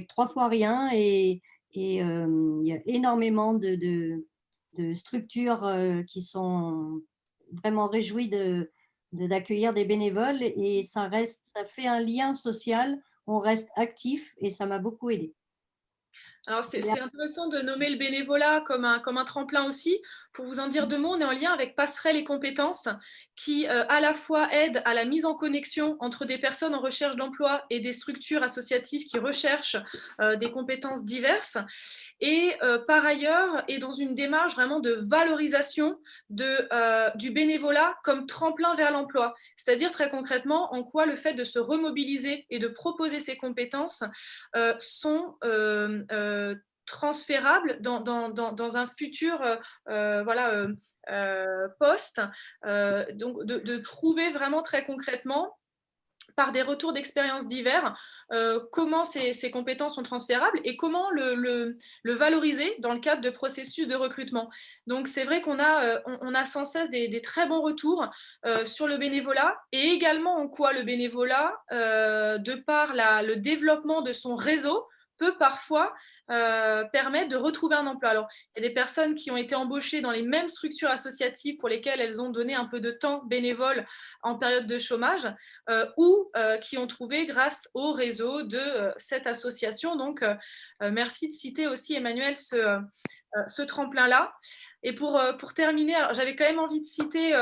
3 fois rien et il y a énormément de structures qui sont vraiment réjouies d'accueillir des bénévoles et ça fait un lien social, on reste actif et ça m'a beaucoup aidé. Alors, c'est intéressant de nommer le bénévolat comme un tremplin aussi. Pour vous en dire 2 mots, on est en lien avec Passerelle et Compétences qui, à la fois, aident à la mise en connexion entre des personnes en recherche d'emploi et des structures associatives qui recherchent des compétences diverses. Et par ailleurs, est dans une démarche vraiment de valorisation du bénévolat comme tremplin vers l'emploi. C'est-à-dire, très concrètement, en quoi le fait de se remobiliser et de proposer ses compétences sont transférables dans un futur poste. Donc, de prouver vraiment très concrètement par des retours d'expériences divers, comment ces compétences sont transférables et comment le valoriser dans le cadre de processus de recrutement. Donc, c'est vrai qu'on a sans cesse des très bons retours sur le bénévolat et également en quoi le bénévolat, de par le développement de son réseau, peut parfois permettre de retrouver un emploi. Alors, il y a des personnes qui ont été embauchées dans les mêmes structures associatives pour lesquelles elles ont donné un peu de temps bénévole en période de chômage ou qui ont trouvé grâce au réseau de cette association. Donc, merci de citer aussi, Emmanuel, ce tremplin-là. Et pour terminer, alors, j'avais quand même envie de citer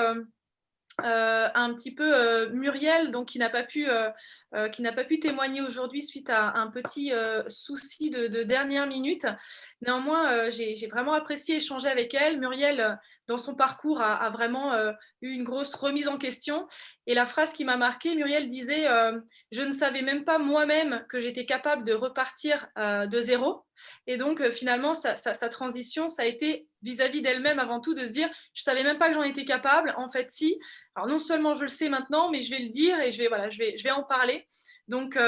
un petit peu Muriel, donc, qui n'a pas pu témoigner aujourd'hui suite à un petit souci de dernière minute. Néanmoins, j'ai vraiment apprécié échanger avec elle. Muriel, dans son parcours, a vraiment eu une grosse remise en question. Et la phrase qui m'a marquée, Muriel disait « Je ne savais même pas moi-même que j'étais capable de repartir de zéro ». Et donc, finalement, sa transition, ça a été vis-à-vis d'elle-même avant tout de se dire « Je ne savais même pas que j'en étais capable. En fait, si. Alors, non seulement je le sais maintenant, mais je vais le dire et je vais en parler. » Donc,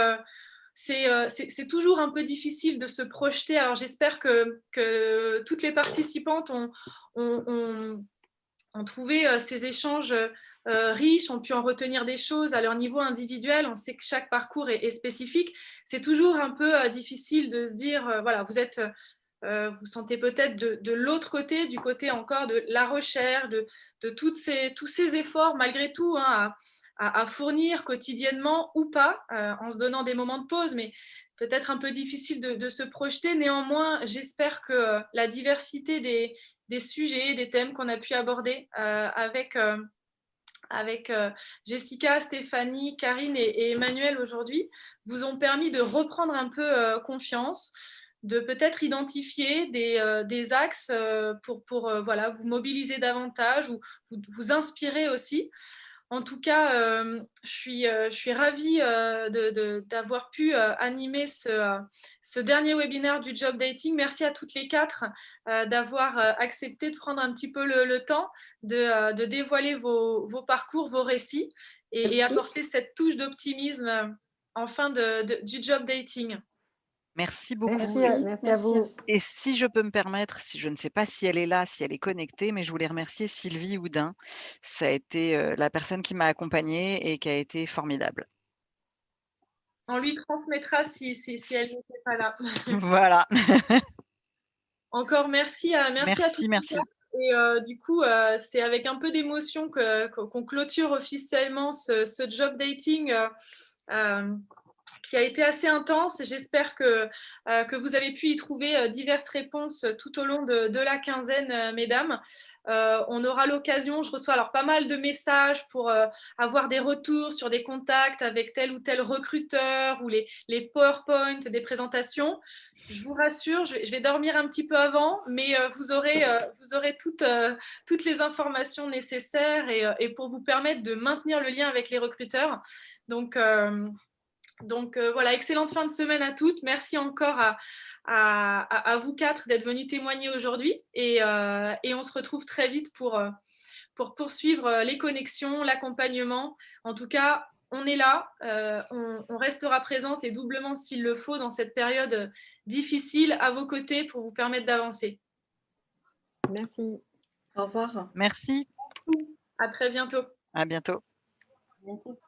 c'est toujours un peu difficile de se projeter. Alors, j'espère que toutes les participantes ont trouvé ces échanges riches, ont pu en retenir des choses à leur niveau individuel. On sait que chaque parcours est spécifique. C'est toujours un peu difficile de se dire, voilà, vous sentez peut-être de l'autre côté, du côté encore de la recherche, de tous ces efforts, malgré tout, hein, à fournir quotidiennement ou pas, en se donnant des moments de pause, mais peut-être un peu difficile de se projeter. Néanmoins, j'espère que la diversité des sujets, des thèmes qu'on a pu aborder avec Jessica, Stéphanie, Karine et Emmanuel aujourd'hui vous ont permis de reprendre un peu confiance, de peut-être identifier des axes pour vous mobiliser davantage ou vous inspirer aussi. En tout cas, je suis ravie d'avoir pu animer ce dernier webinaire du job dating. Merci à toutes les 4 d'avoir accepté de prendre un petit peu le temps de dévoiler vos parcours, vos récits et apporter cette touche d'optimisme en fin du job dating. Merci beaucoup. Merci à vous. Et si je peux me permettre, je ne sais pas si elle est là, si elle est connectée, mais je voulais remercier Sylvie Houdin. Ça a été la personne qui m'a accompagnée et qui a été formidable. On lui transmettra si elle n'était pas là. Voilà. Encore merci à toutes. Merci. Et du coup, c'est avec un peu d'émotion qu'on clôture officiellement ce job dating qui a été assez intense. J'espère que vous avez pu y trouver diverses réponses tout au long de la quinzaine, mesdames. On aura l'occasion, je reçois alors pas mal de messages pour avoir des retours sur des contacts avec tel ou tel recruteur ou les PowerPoint des présentations. Je vous rassure, je vais dormir un petit peu avant, mais vous aurez toutes les informations nécessaires et pour vous permettre de maintenir le lien avec les recruteurs. Donc voilà, excellente fin de semaine à toutes. Merci encore à vous quatre d'être venus témoigner aujourd'hui et on se retrouve très vite pour poursuivre les connexions, l'accompagnement. En tout cas, on est là, on restera présente et doublement s'il le faut dans cette période difficile à vos côtés pour vous permettre d'avancer. Merci. Au revoir. Merci. À très bientôt. À bientôt. À bientôt.